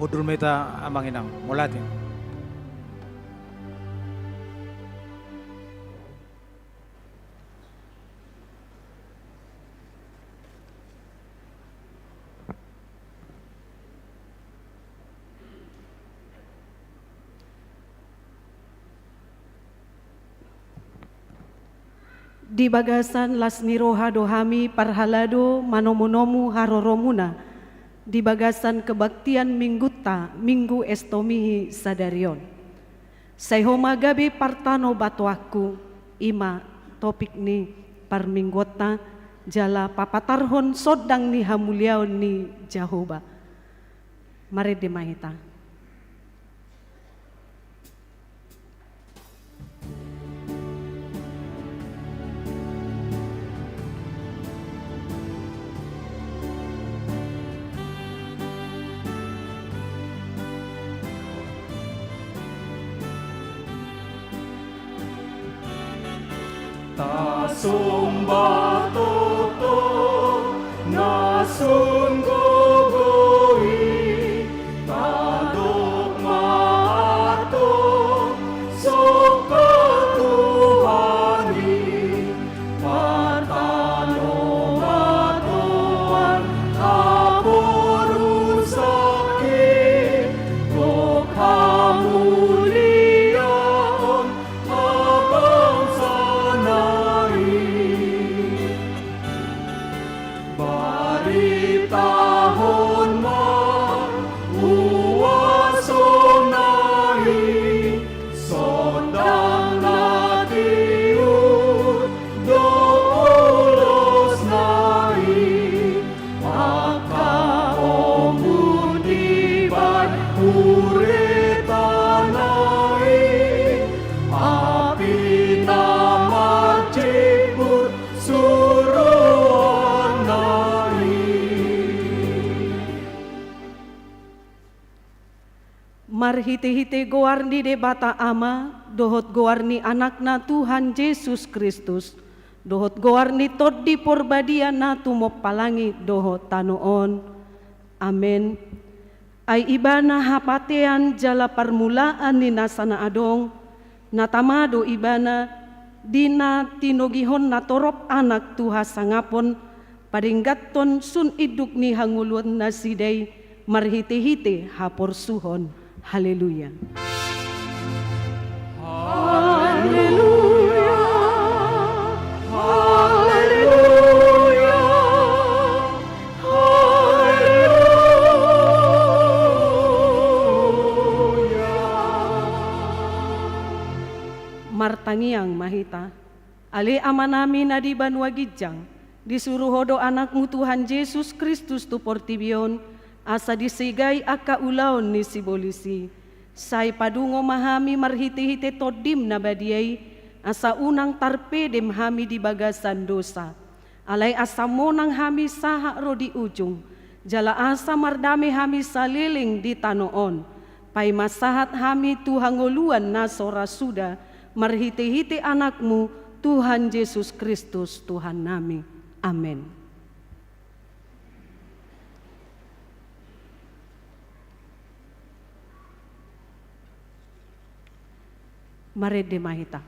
Pudul meta amang inang mulatin. Di bagasan lasniroha dohami parhalado manomonomu haroromuna. Di bagasan kebaktian mingguta minggu estomihi sadarion. Sayhoma gabi partano batuaku ima topik ni parminggota jala papatarhon sodang ni hamuliaon ni Jehovah. Mari dimahita. Ta sumba toto na sunggugui taduk maato suka Tuhani patano matuan kapurusaki kok hamuliaon abang tahun mar uwasonai sodang natiut doulos nai maka omun dibat uretanai api nama ciput suruhan marhite-hite goarni debata ama, dohot goarni anakna Tuhan Yesus Kristus, dohot goarni toddi porbadiana tumopalangi dohot tanoon. Amen. Ay ibana hapatean jala permulaan ni nasana adong, natamado ibana dina tinogihon na torop anak Tuha sangapon, padinggaton sun iduk ni hangulun na siday, marhite-hite haporsuhon. Haleluya. Haleluya. Haleluya. Haleluya. Martangiang mahita, ali ama namin na di banwagidjang, disuruh hodo anakmu Tuhan Yesus Kristus tu portibion, asa disigay akaulaon ni sibolisi. Say padungo mahami marhiti-hiti todim na badiyay, asa unang tarpedem hami di bagasan dosa. Alay asa monang hami saha ro di ujung, jala asa mardami hami saliling di tanoon. Pay masahat hami tuhangoluan na sorasuda, marhiti-hiti anakmu Tuhan Yesus Kristus Tuhan nami. Amen. Mari dimahita.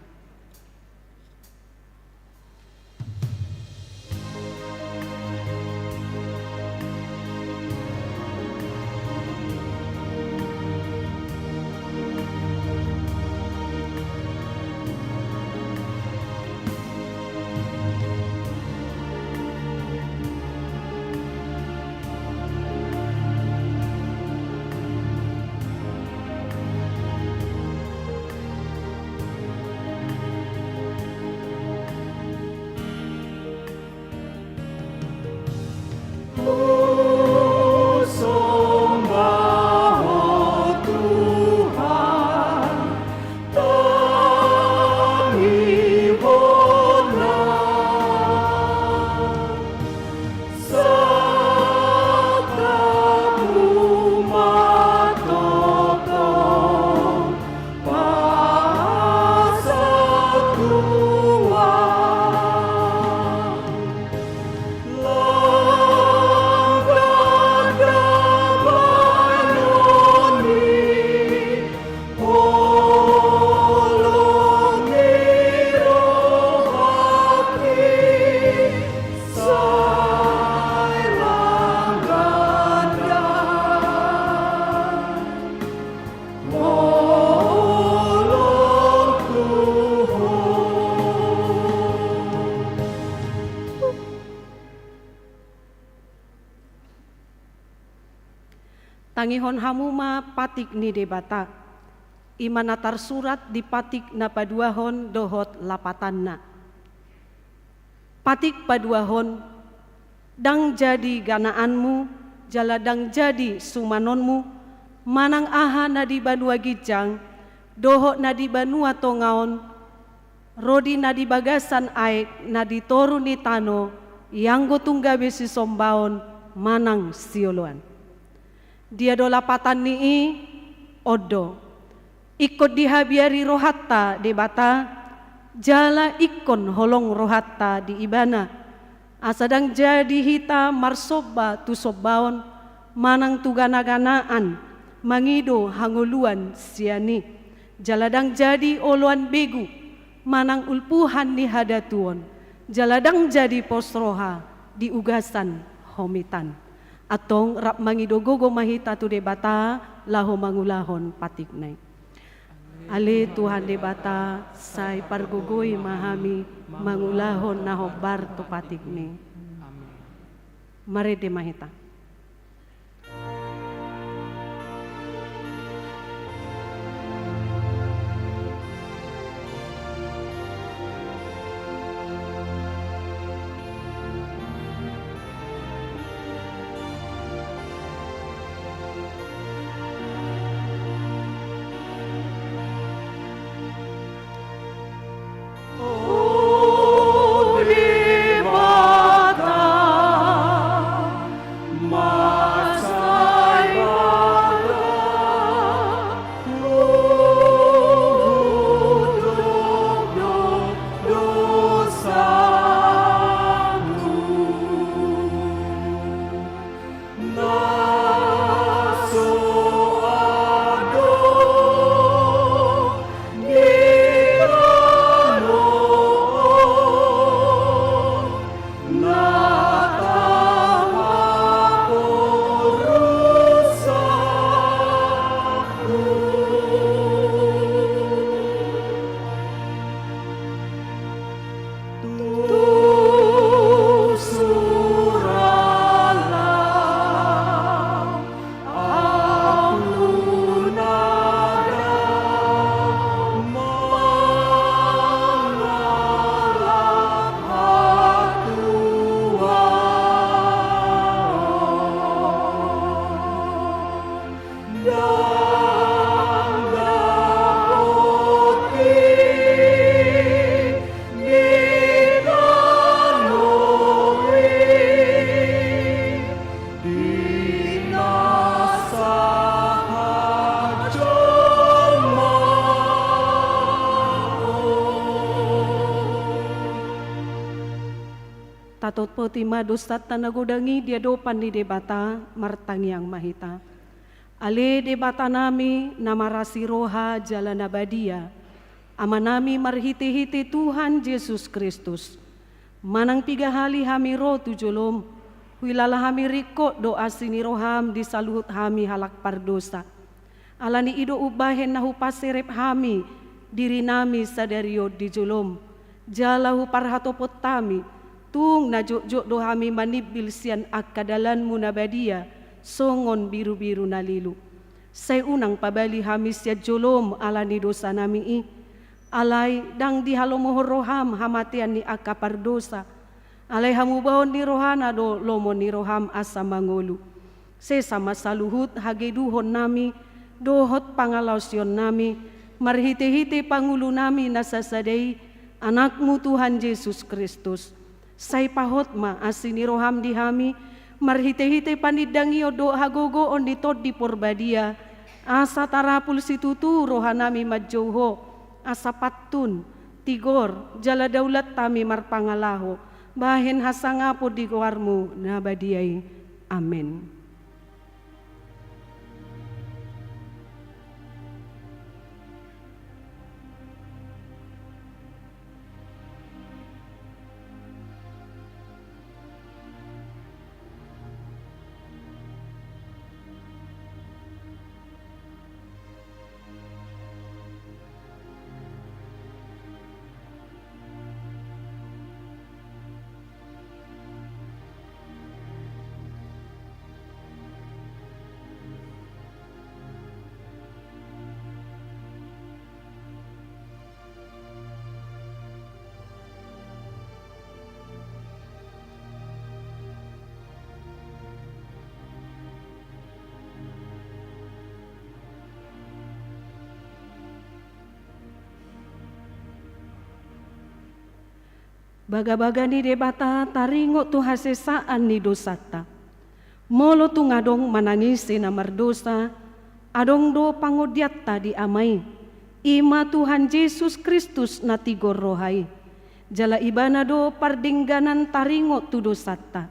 Tangihon hamuma patik ni debata. Imanatar surat di patik na paduahon dohot lapatanna. Patik paduahon, dang jadi ganaanmu, jaladang jadi sumanonmu, manang aha na di Banua Gijang, dohot na di Banua Tongaon, rodi na di bagasan aek na di toru ni tano, yang gotunggabe si sombaon, manang sioloan. Dia do lapatan nii, odo. Ikut dihabiari rohatta di bata, jala ikon holong rohatta di ibana. Asadang jadi hita marsoba tu sobaon, manang tugana-ganaan, mangido hanguluan siani. Jaladang jadi oluan begu, manang ulpuhan ni hadatuon. Jaladang jadi posroha di ugasan homitan. Atong rap mangido gogo mahita tu debata, laho mangulahon patik nai. Ale Tuhan debata, say pargugoy mahami, mangulahon na hobar to patik ni. Mare de mahita. Tatot po tima dostat tanagodangi dia dopan di debata martangiang mahita. Ale debata nami namarasi roha jalan abadia. Amanami marhiti-hiti Tuhan Yesus Kristus. Manang 3 hali hami ro tujulom. Huilala hami riko doa sini roham di saluhut hami halak pardosa. Alani ido ubahen nahu pasirep hami diri nami sadario di julom. Jalahu parhatopot tami. Tung najuk-juk do hami manibil sian akadalan munabadia songon biru-biru nalilu. Say unang pabali hami siya jolom alani dosa nami i. Alay dang dihalomohor roham hamatian ni akapardosa. Alay hamubahon ni rohana do lomo ni roham asa mangolu. Say sama saluhut hageduhon nami dohot pangalausion nami. Marhiti-hiti pangulo nami nasasadai anakmu Tuhan Yesus Kristus. Say pahot ma asini roham di hami marhite-hite panidangio do hagogo on ditod di porbadia asa tarapul situtu rohanami madjoho asa patun tigor jala daulat tami marpangalaho bahen hasangapo di goarmu nabadiai amin. Baga-baga ni debata taringo tu hasesaan ni dosata. Molo tu ngadong manangisi na mardosa, adong do pangudiatta di amay. Ima Tuhan Yesus Kristus na tigor rohay. Jala ibana do pardingganan taringo tu dosata.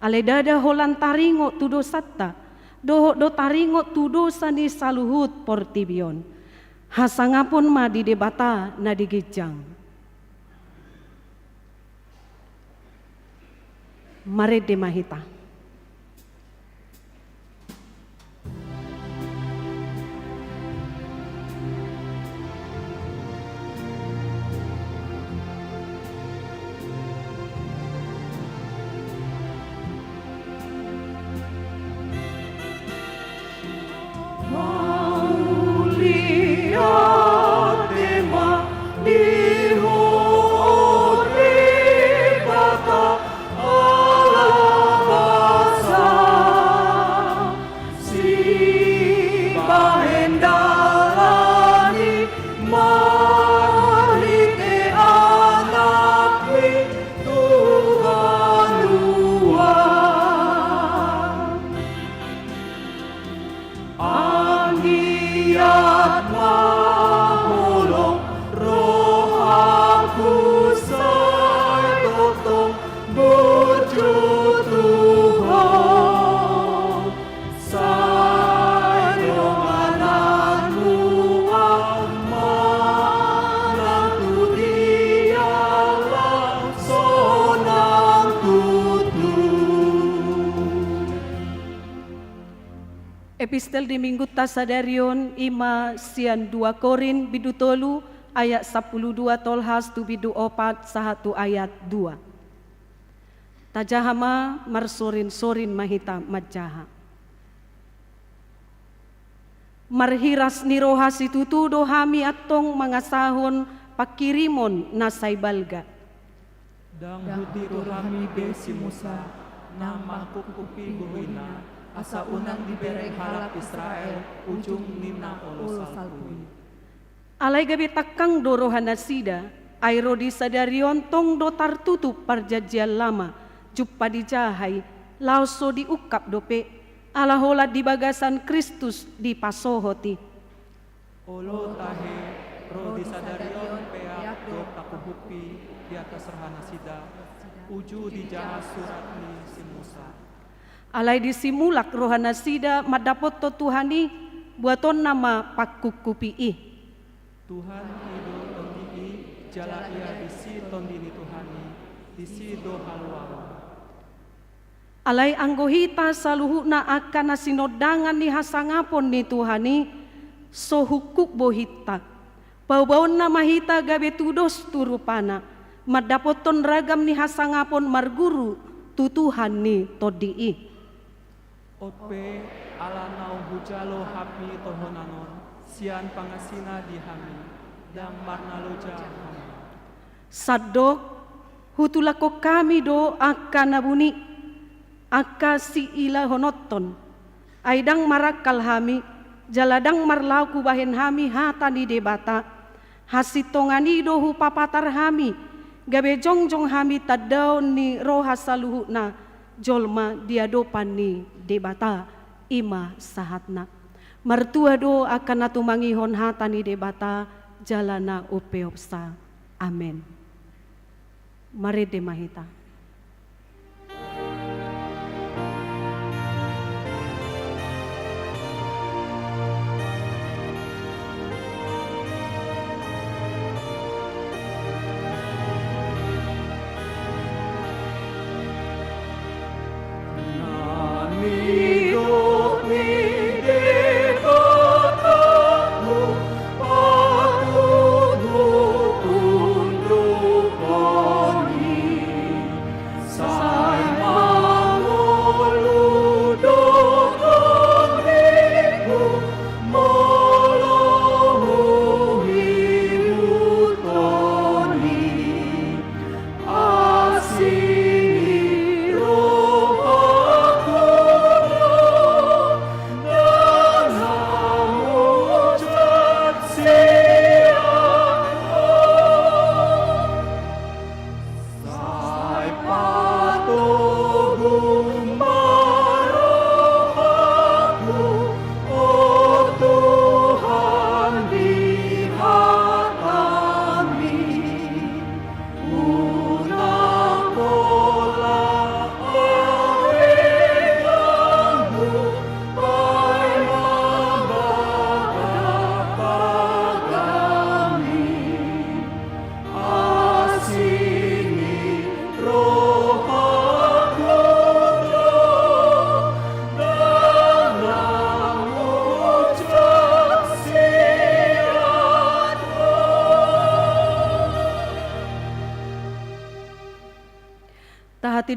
Aledada holan taringo tu dosata. Do taringo tu dosa ni saluhut portibion. Hasangapon ma di debata na digijang. Mari demahita. Epistel di Minggu Tasadarion ima sian 2 Korin bidutolu ayat 12 tolhas tu bidu 4 sahatu ayat 2. Tajahama marsorin-sorin mahita majaha. Marhiras nirohas itutu dohami atong mangasahon pakirimon nasay balga. Dang huti rohami besi Musa nang makukupi buhina asa unang dibereng halap Israel ujung nimna olo salpui. Alay gabi takang dorohan nasida ayro di sadarion tong do tartutup parjajian lama juppa di jahay lauso di ukap dope alahola di bagasan Kristus di pasohoti. Olo tahe ro di sadarion peak do takuhupi di atas rahana sida uju di jaha surat ni si Musa. Alay disimulak rohana sida madapot to Tuhani buaton nama pakukupii. Tuhan ido tondii jala ia disi tondini Tuhani disi do halwawa. Alay anggohita saluhuna akan nasinodangan ni hasangapon ni Tuhani so hukuk bohita. Bau-baun na mahita gabe tudos turupana madapoton ragam ni hasangapon marguru tutuhan ni todii. Ope ala nau hujalo hapi tohonanon sian pangasina di hami dang marnaloja hami. Saddo hutulako kami do akan nabuni aka si ila honoton aidang marakal hami jaladang marlau kubahen hami hata di debata hasitongani do hupapatar hami gabe jongjong hami tadau ni roha saluhuna jolma diadopan ni debata ima sahatna martua do akan natumangihon hata ni debata jalana upeopsa. Amen. Mari demahita.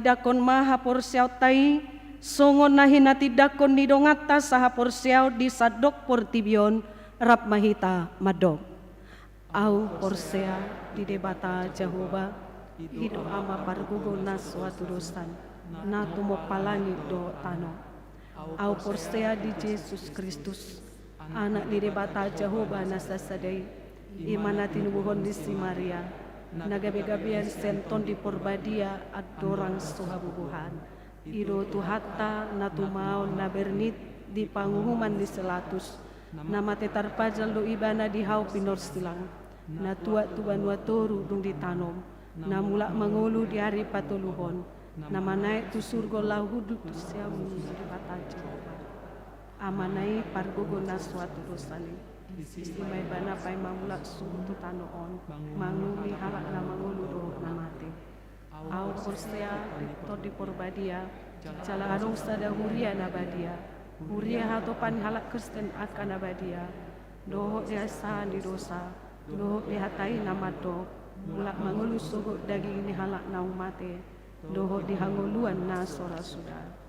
dakon maha porsiau tai, songon nahinati dakon ni dongata saha porsiau di sadok portibion rap mahita madok. Au porsea di debata Jehovah, hido ama pargugo na suatu dosan, na tumo palangi do tano. Au porsea di Yesus Kristus, anak di debata Jehovah nasasadai, imana tinubuhon di si Maria, nagabe-gabean senton di porbadia adorang suhabubuhan. Ido tuhata na tumao na bernit di pangumuman di selatus, na matetar pajal do ibana di hau pinor silang, na tua tuban watoru dung ditanom, na mulak mangulu di hari patuluhon, na manai tu surgo lahudu tu siamu di bata Jehovah. Amanai pargogo na suatu dosani, istimai bana pai mamulak suatu tanoon, manguli halak na mangulu do na mate. Au porsea to di porbadia, cala adong sada huria na badia, huria hatopan halak Kristen akan abadia, doho biasa di dosa, doho dihatai nama do, mulak mangulu sogok daging ni halak na mate, doho dihanguluan na sora sudah.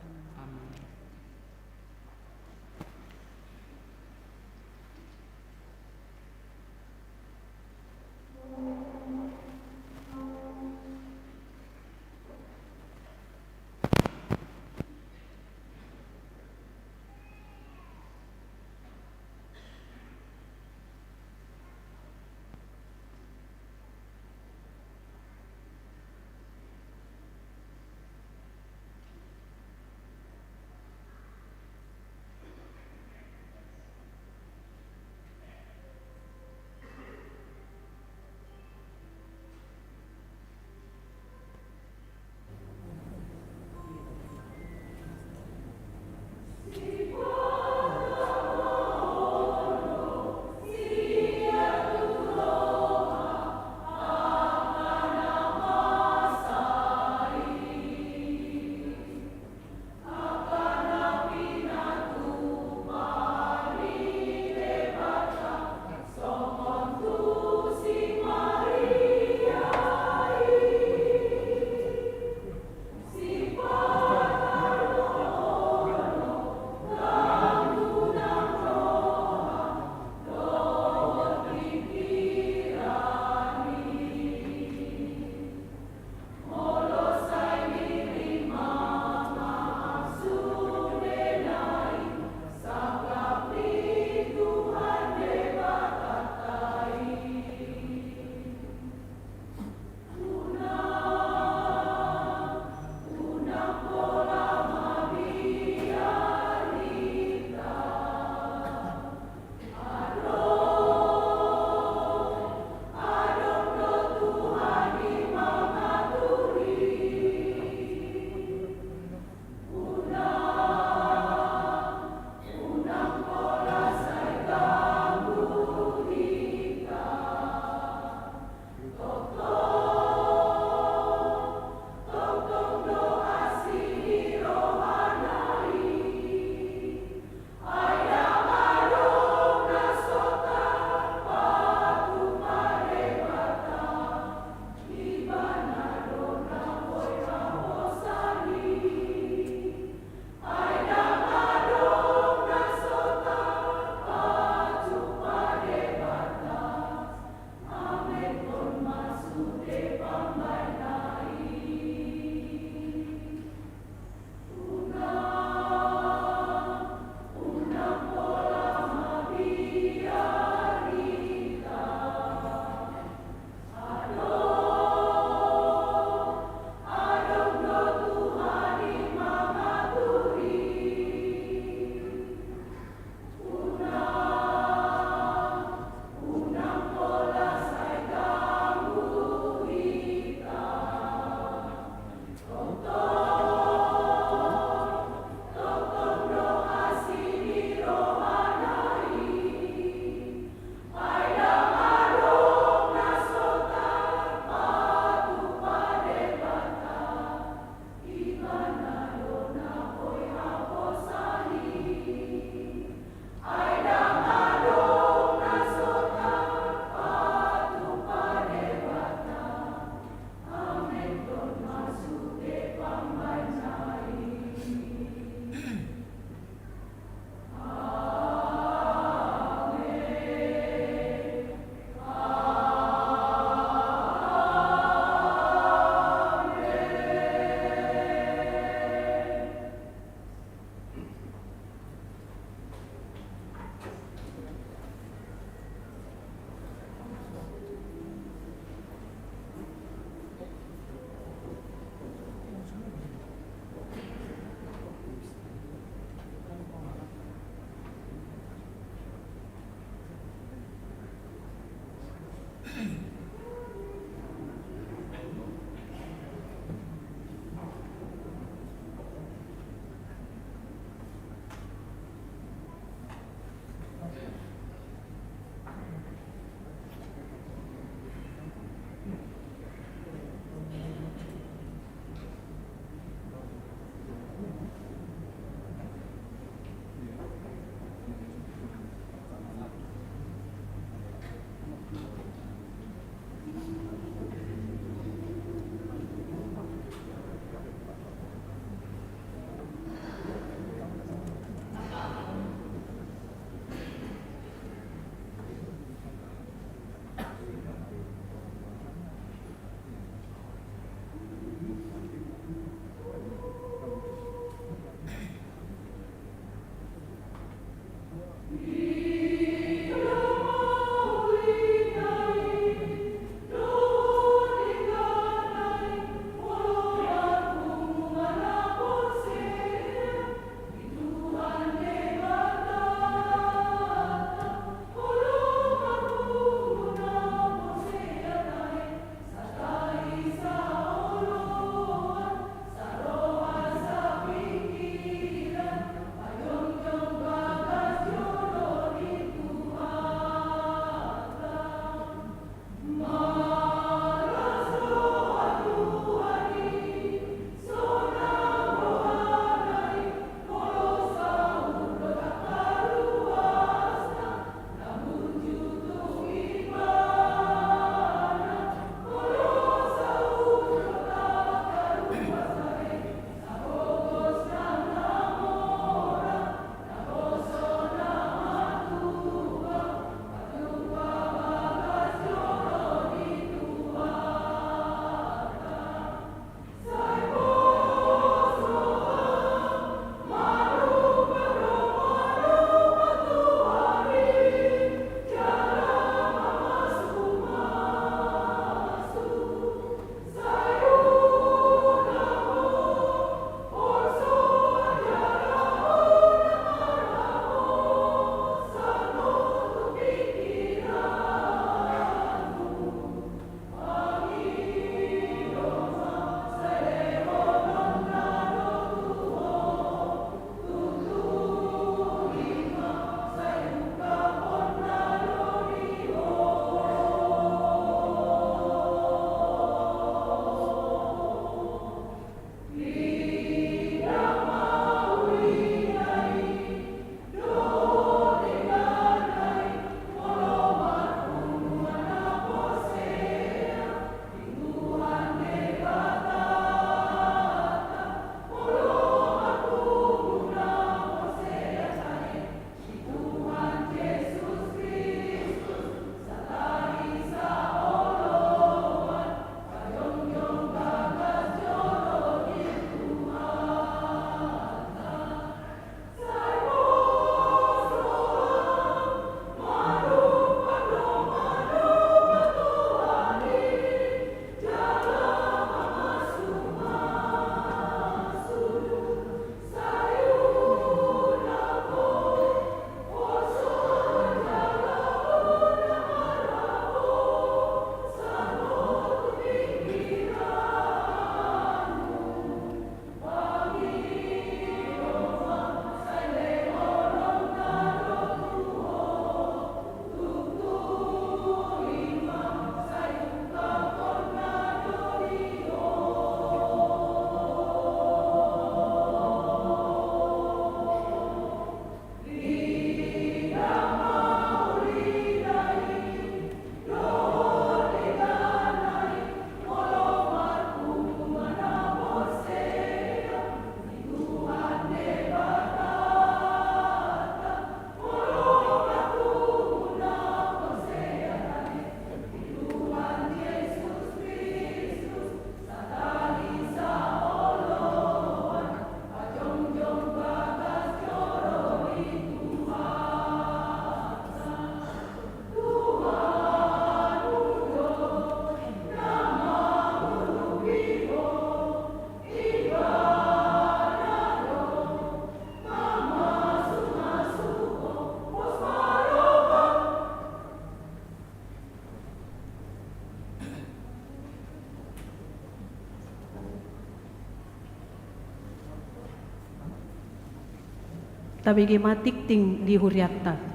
tabigi matikting di huriatta.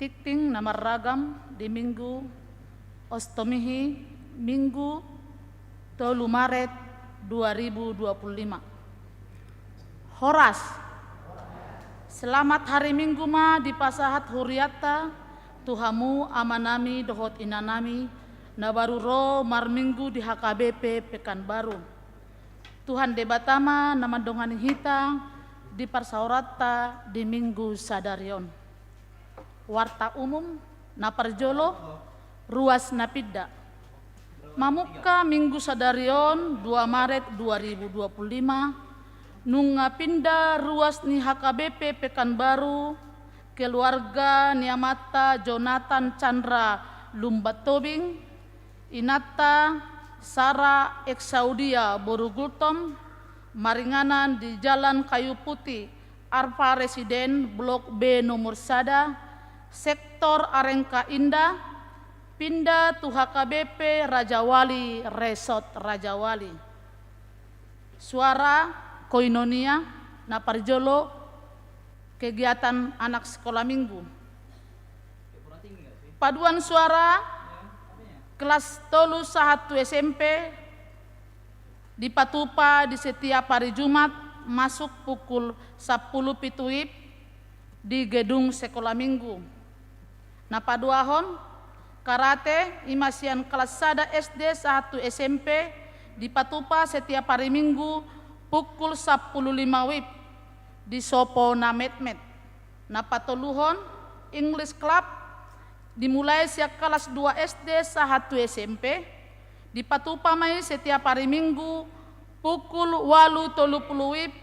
Tikting nama ragam di Minggu Ostomihi Minggu 3 Maret 2025. Horas. Selamat hari Minggu ma di pasahat huriata Tuhamu amanami dohot inanami nabaru ro mar Minggu di HKBP Pekanbaru. Tuhan debatama nama dongani hita di parsaurata di Minggu Sadarion. Warta umum na parjolo ruas napidda. Mamuka Minggu Sadarion 2 Maret 2025 nunga pinda ruas ni HKBP Pekanbaru keluarga Niamata Jonathan Chandra Lumbatobing Inata Sara Eksaudia Borugultom maringanan di Jalan Kayu Putih Arpa Residen Blok B nomor Sada Sektor Arengka Indah, pindah tu HKBP Rajawali Resort Rajawali. Suara koinonia na parjolo kegiatan anak sekolah minggu. Paduan suara kelas 1 SMP di Patupa di setiap hari Jumat masuk pukul 10 pituip di gedung sekolah minggu. Na paduahon karate imasian kelas sada SD 1 SMP di Patupa setiap hari Minggu pukul 10.05 WIB di Sopo Nametmet. Na patoluhon English Club dimulai sejak kelas 2 SD 1 SMP di Patupa mai setiap hari Minggu pukul 8.30 WIB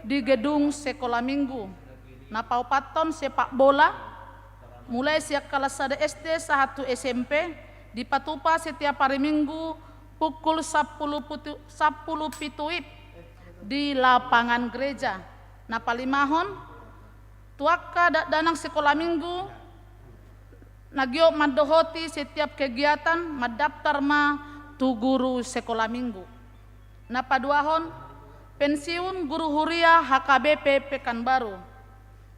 di gedung sekolah minggu. Na paupaton sepak bola mulai sejak kelas 1 SD 1 SMP di Patupa setiap hari Minggu pukul 10 pituip di lapangan gereja. Na palimahon tuaka danang sekolah minggu nagio madohoti setiap kegiatan madaftar ma tu guru sekolah minggu. Na paduahon pensiun guru huria HKBP Pekanbaru.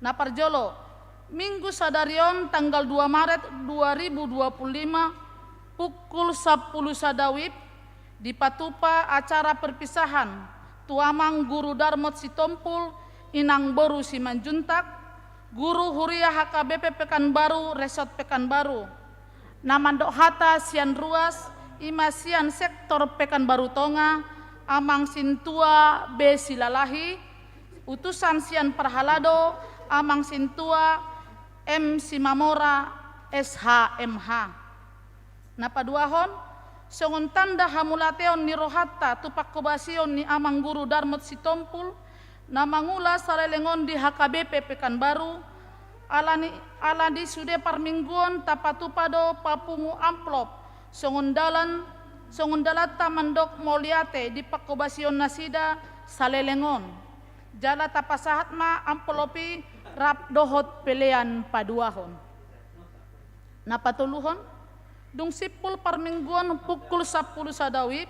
Na parjolo Minggu Sadarion tanggal 2 Maret 2025 pukul 10 Sadawib di Patupa acara perpisahan Tuamang Guru Darmot Sitompul Inang Boru Simanjuntak Guru Huria HKBP Pekanbaru Resort Pekanbaru Namandok Hata Sian Ruas Imasian Sektor Pekanbaru Tonga Amang Sintua B Silalahi Utusan Sian Perhalado Amang Sintua M. Simamora SHMH. Napaduahon songon tanda hamulateon ni rohata tupak kobasion ni amang guru Darmot Sitompul namangula sarelengon di HKBP Pekanbaru alani sude parmingguon tapatupado papungu amplop songon dalata mandok moliate di pakobasion nasida salelengon jala tapasahat ma amplopi rap dohot pelean paduahon. Napatuluhon dung sipul parmingguan pukul 10 Sadawib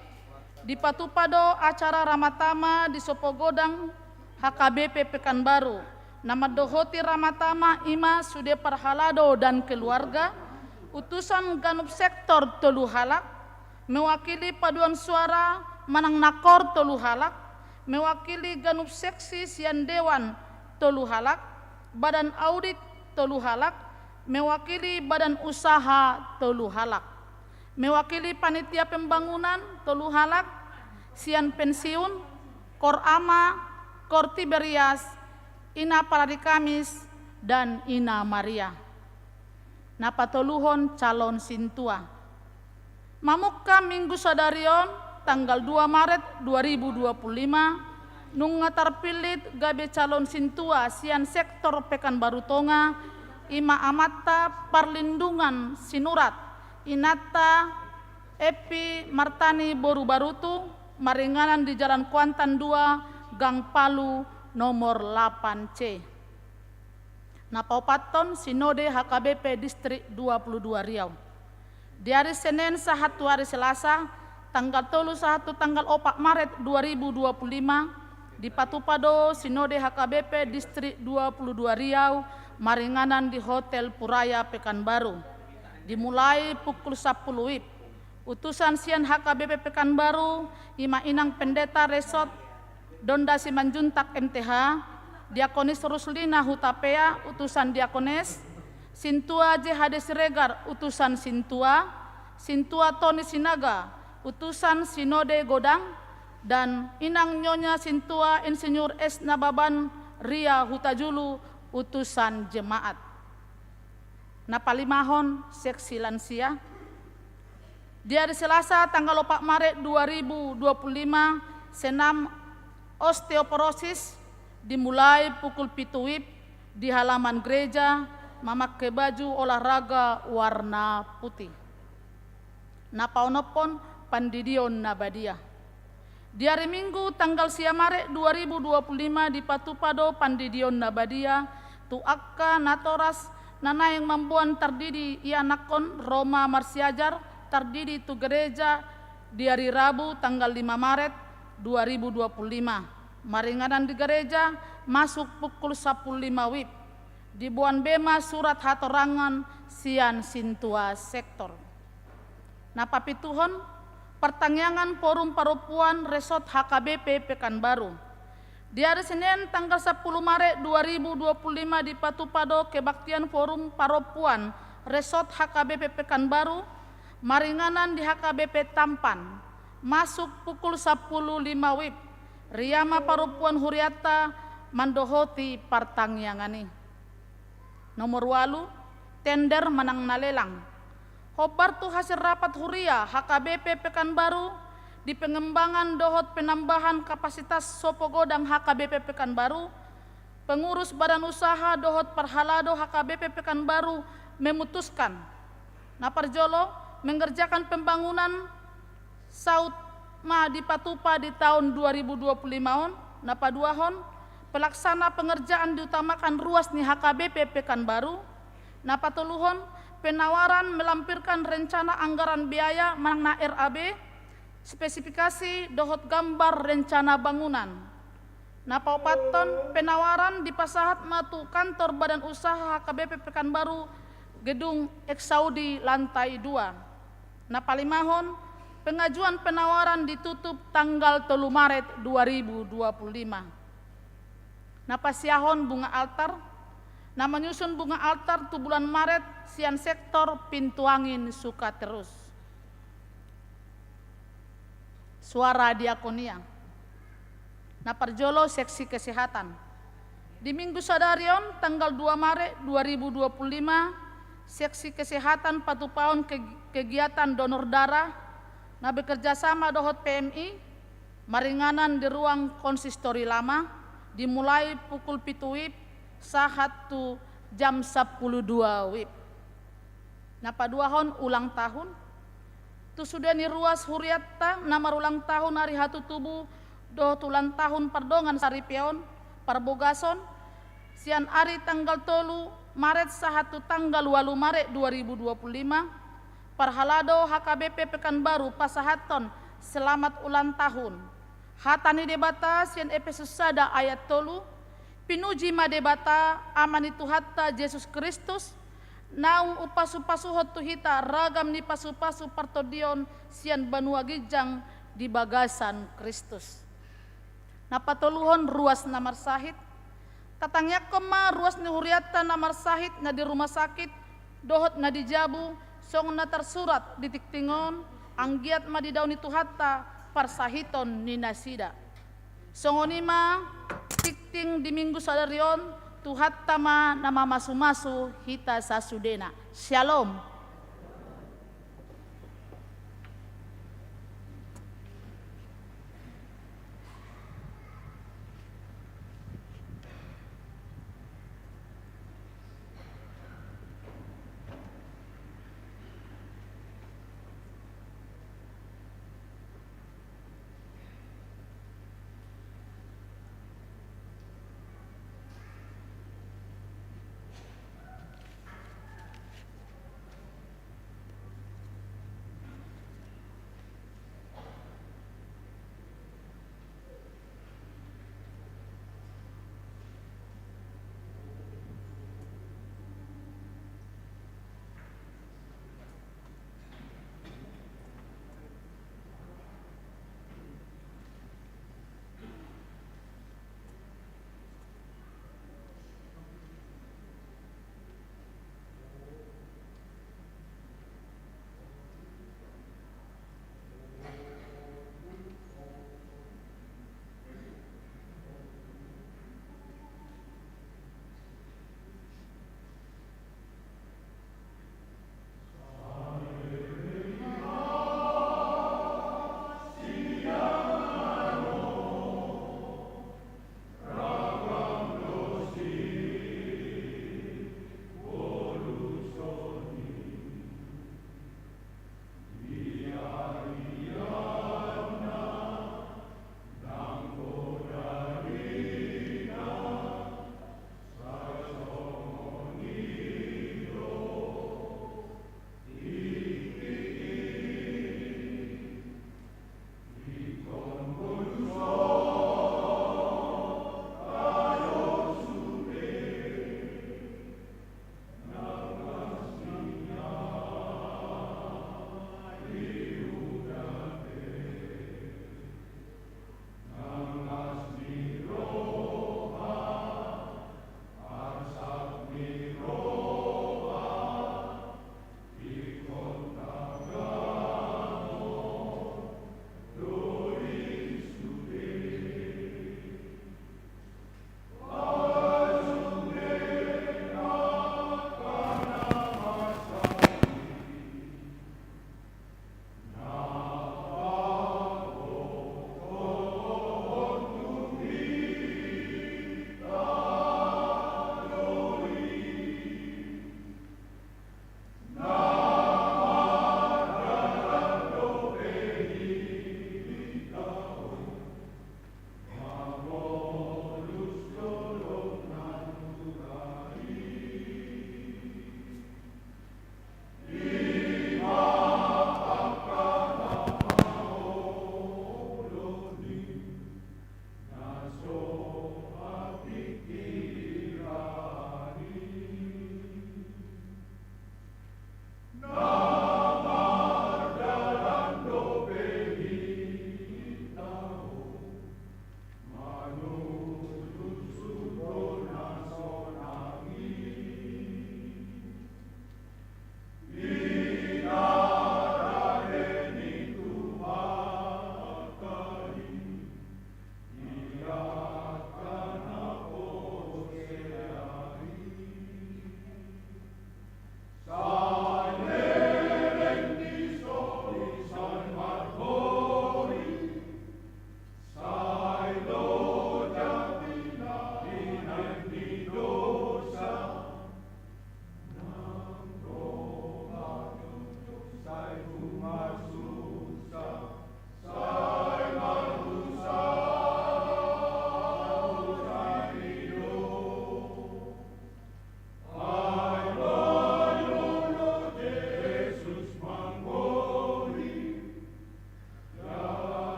di Patupado acara Ramatama di Sopogodang HKBP Pekanbaru. Nama dohoti Ramatama Ima Sude Parhalado dan keluarga utusan Ganup Sektor Toluhalak mewakili paduan suara Manang Nakor Toluhalak mewakili Ganup Seksi Sian Dewan Toluhalak Badan Audit Toluhalak mewakili Badan Usaha Toluhalak mewakili Panitia Pembangunan Toluhalak Sian Pensiun Kor Ama Kor Tiberias Ina Paradikamis dan Ina Maria. Napatoluhon calon Sintua Mamuka Minggu Sadarion tanggal 2 Maret 2025 nunga terpilit gabe calon sintua sian sektor Pekanbaru Tonga ima amata perlindungan sinurat inata Epi Martani Boru Barutu maringanan di Jalan Kuantan 2 Gang Palu nomor 8C. Napaupaton Sinode HKBP Distrik 22 Riau. Di hari Senin sahatu hari Selasa tanggal 31 tanggal 4 Maret 2025 di Patupado Sinode HKBP Distrik 22 Riau maringanan di Hotel Puraya Pekanbaru. Dimulai pukul 10 WIB. Utusan sian HKBP Pekanbaru ima inang pendeta resort Donda Simanjuntak MTH, Diakonis Ruslina Hutapea utusan Diakones, Sintua JHD Siregar utusan Sintua, Sintua Tony Sinaga utusan Sinode Godang, dan Inang Nyonya Sintua Insinyur S. Nababan Ria Hutajulu utusan jemaat. Napalimahon seksi lansia. Di hari Selasa tanggal 4 Maret 2025 senam osteoporosis dimulai pukul 7 WIB di halaman gereja memakai baju olahraga warna putih. Napaunopon Pandidion Nabadia. Di hari Minggu tanggal 10 Maret 2025 di Patupado Pandidion Nabadia tu akka natoras nana yang membuan terdidi ianakon Roma Marsiajar terdidi tu gereja di hari Rabu tanggal 5 Maret 2025. Maringanan di gereja masuk pukul 15 WIB. Di Buan Bema surat hatorangan sian Sintua sektor. Napapituhon pertanyaan forum perempuan resort HKBP Pekanbaru. Di hari Senin tanggal 10 Maret 2025 di Patupado kebaktian forum perempuan resort HKBP Pekanbaru maringanan di HKBP Tampan masuk pukul 10.05 WIB. Riyama perempuan Huriata mandohoti partangyangan. Nomor 8 tender menang nalelang. Hobar tu hasil rapat huria HKBP Pekanbaru di pengembangan dohot penambahan kapasitas Sopogodang HKBP Pekanbaru. Pengurus badan usaha dohot Parhalado HKBP Pekanbaru memutuskan Naparjolo mengerjakan pembangunan saut ma di Patupa di tahun 2025 napaduahon pelaksana pengerjaan diutamakan ruas ni HKBP Pekanbaru. Napatuluhon penawaran melampirkan rencana anggaran biaya menang RAB, spesifikasi dohot gambar rencana bangunan. Napaupaton penawaran di pasahat matu kantor badan usaha HKBP Pekanbaru gedung Eksaudi lantai 2. Napalimahon pengajuan penawaran ditutup tanggal 3 Maret 2025. Napasiahon bunga altar. Menyusun bunga altar tu bulan Maret sian sektor pintu angin suka terus. Suara diakonia. Naparjolo seksi kesehatan. Di Minggu Sadarion tanggal 2 Maret 2025 seksi kesehatan Patupaon kegiatan donor darah na bekerja sama dohot PMI maringanan di ruang konsistori lama dimulai pukul 7 WIB sahatu jam 12 WIB. Napaduahon ulang tahun tu sudah ni ruas huriatta nama ulang tahun hari hatu tubuh dohot ulang tahun pardongan saripion parbogason sian ari tanggal 3 Maret sahatu tanggal 8 Maret 2025 Parhalado HKBP Pekanbaru pasahaton selamat ulang tahun. Hatani debata sian Efesus sada ayat 3 pinuji ma debata amanitu hatta Yesus Kristus naung upasu-pasuhot tuhita ragam ni pasu-pasu partodion sian banua gijang di bagasan Kristus. Napatoluhon ruas namar sahit tatangnya kema ruas ni huriata namar sahit na di rumah sakit dohot na di Jabu song na tersurat di tiktingon anggiat ma di daun itu hatta parsahiton ni nasida songonima tikting di Minggu Sadarion tu hatta ma nama masu-masu hita sasudena. Shalom.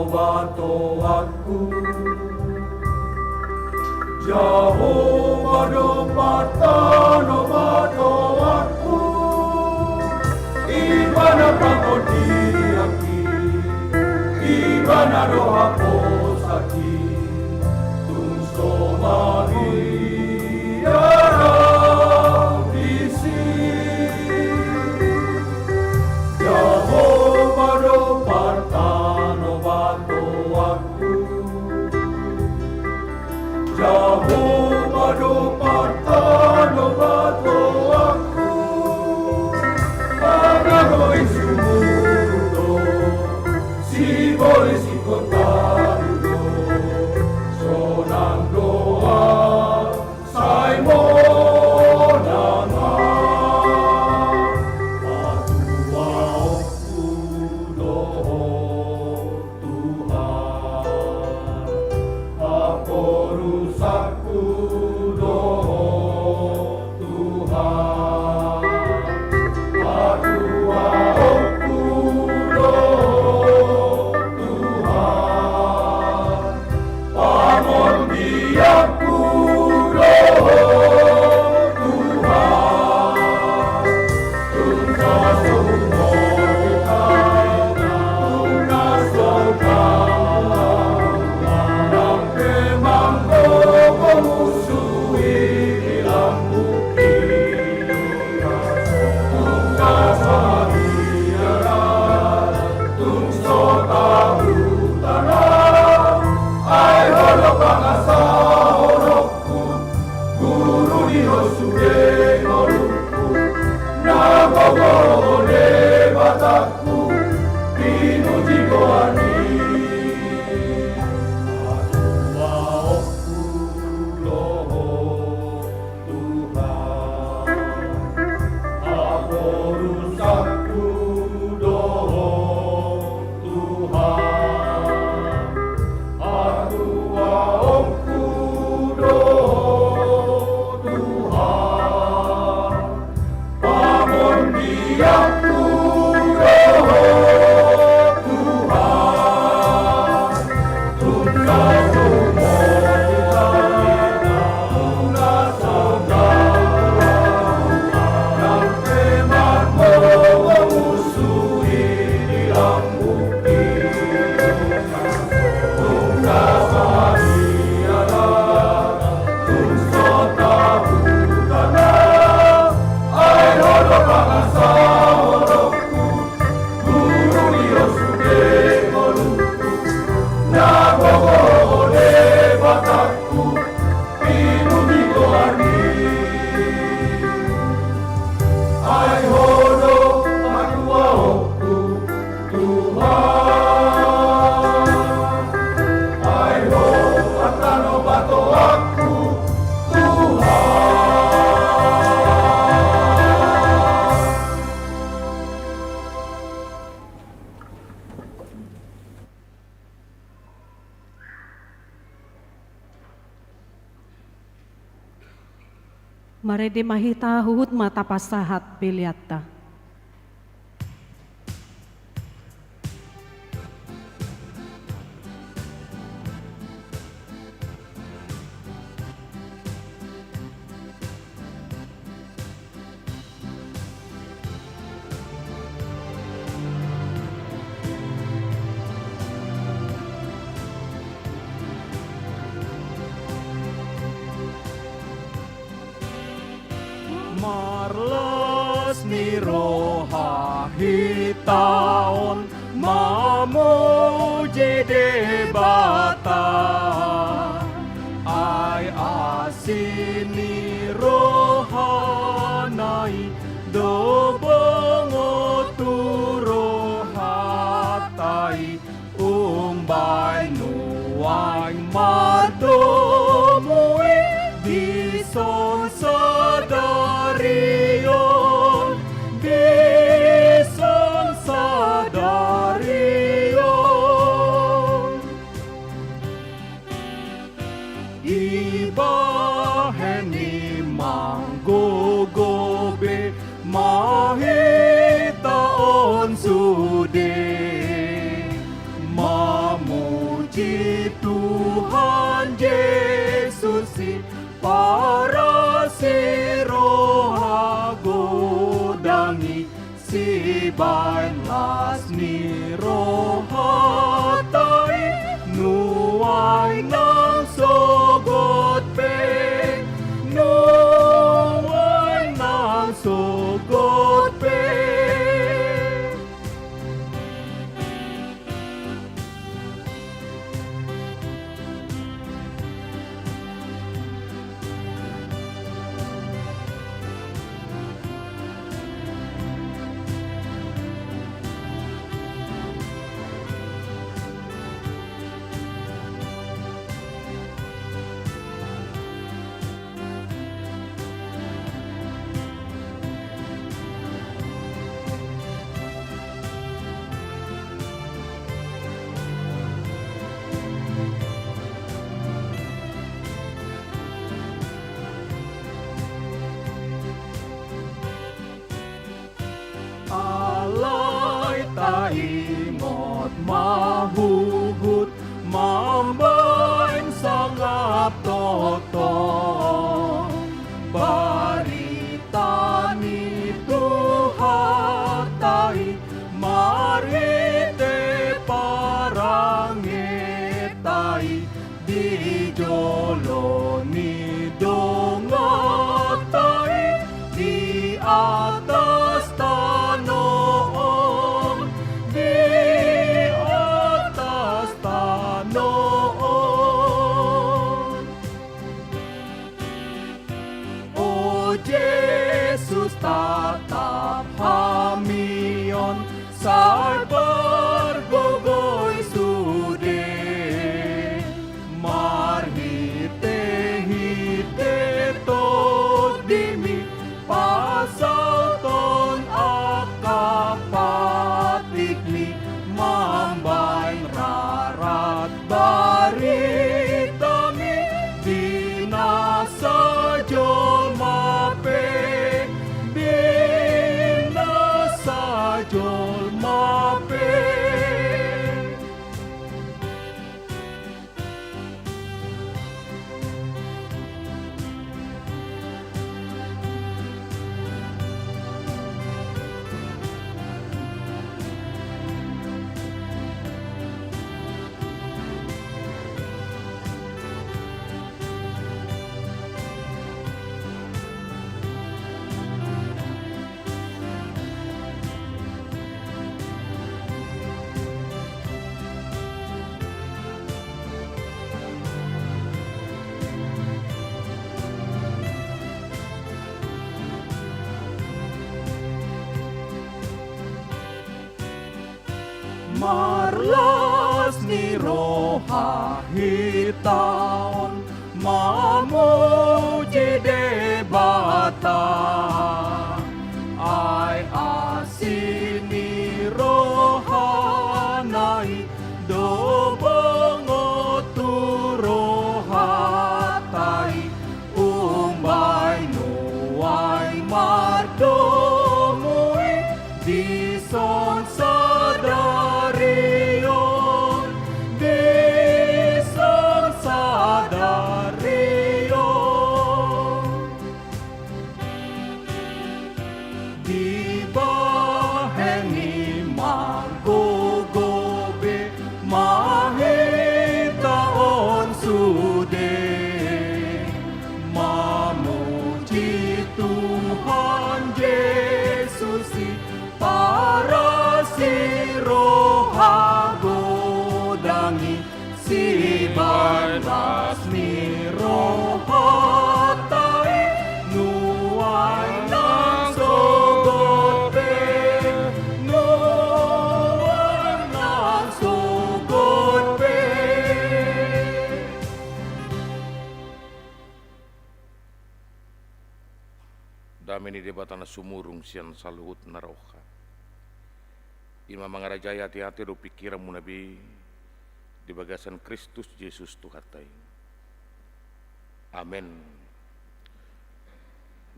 batoaku. Jehovah dopatano batoaku, ibana pangodiaki, ibana roha posaki, tungso Maria bisi. Jehovah dopatano batoaku, Jehovah dopatano batoaku, Pagano'y sumundo, Sibo'y sikotarudo, Sonang doa, sa'y mo na nga. Patuwa ko doon, Tuhan, ako rusakku doon, Tuhan. Patuwa ko doon, Tuhan. Pangondiaku doon, Tuhan. Tungsa sumo ikay na ng kemangko memusuhi ilang bukit. Tungsa sahariaran, tungso tahu tanah, ay holo pangasahorokku, guru di hosuge ngorukku, nagogone bataku, pinuji goani. Patuwaku loho Tuhan, ako rusakku doho Tuhan. Patuwaku doho Tuhan. Pangondiaku doho Tuhan. Tungsa sumo ikayna tungga saudara, ng kemangko memusuhi ilang bukit. Tungsa sahariaran, tungso tahu tanah, ay holo pangasahorokku, guru di hosuge ngorukku, nagogone bataku, pinuji goani. Ay holo patuwaku Tuhan, ay holo patano batoaku Tuhan. Marede mahita huhut mata pasahat piliatta. Marlas ni roha hitaon mamuji debata, ay asini roha nai dobongo turohatai umbay nuang madomui dison sadarion, dison sadarion. Mamuji Tuhan Yesus si para siroha godangi si bainlas ni roha tai nuai nang sogot pe nuai nang sogot pe. Alay taingot mahuhut mambain sangap totong barita ni Tuhan tai marite parangetai di jolo ni dongatai di atas tanoon di atas tanoon. O Yesus tatap hamion sa bergogoy sude marhite-hite tot dimi pasauton akapatikli mambain rarat baritami dinasa jolmape dinasa jolmape. Marlas ni roha hitaon mamuji debata ay asini roha nai dobongo tu roha tai umbay nuay mardomui dison sadarion dison sadarion di baheni magogobe mahitaon sude mamuji Tuhan Yesus para siroha godangi si banas ni roha tai nuai nang sogote nuai nang sogote. Damini debatana sumurung sian saluhut naroha. Ima mangarajaya hati-hati do pikiranmu nabi di bagasan Kristus Yesus Tuhatai. Amin.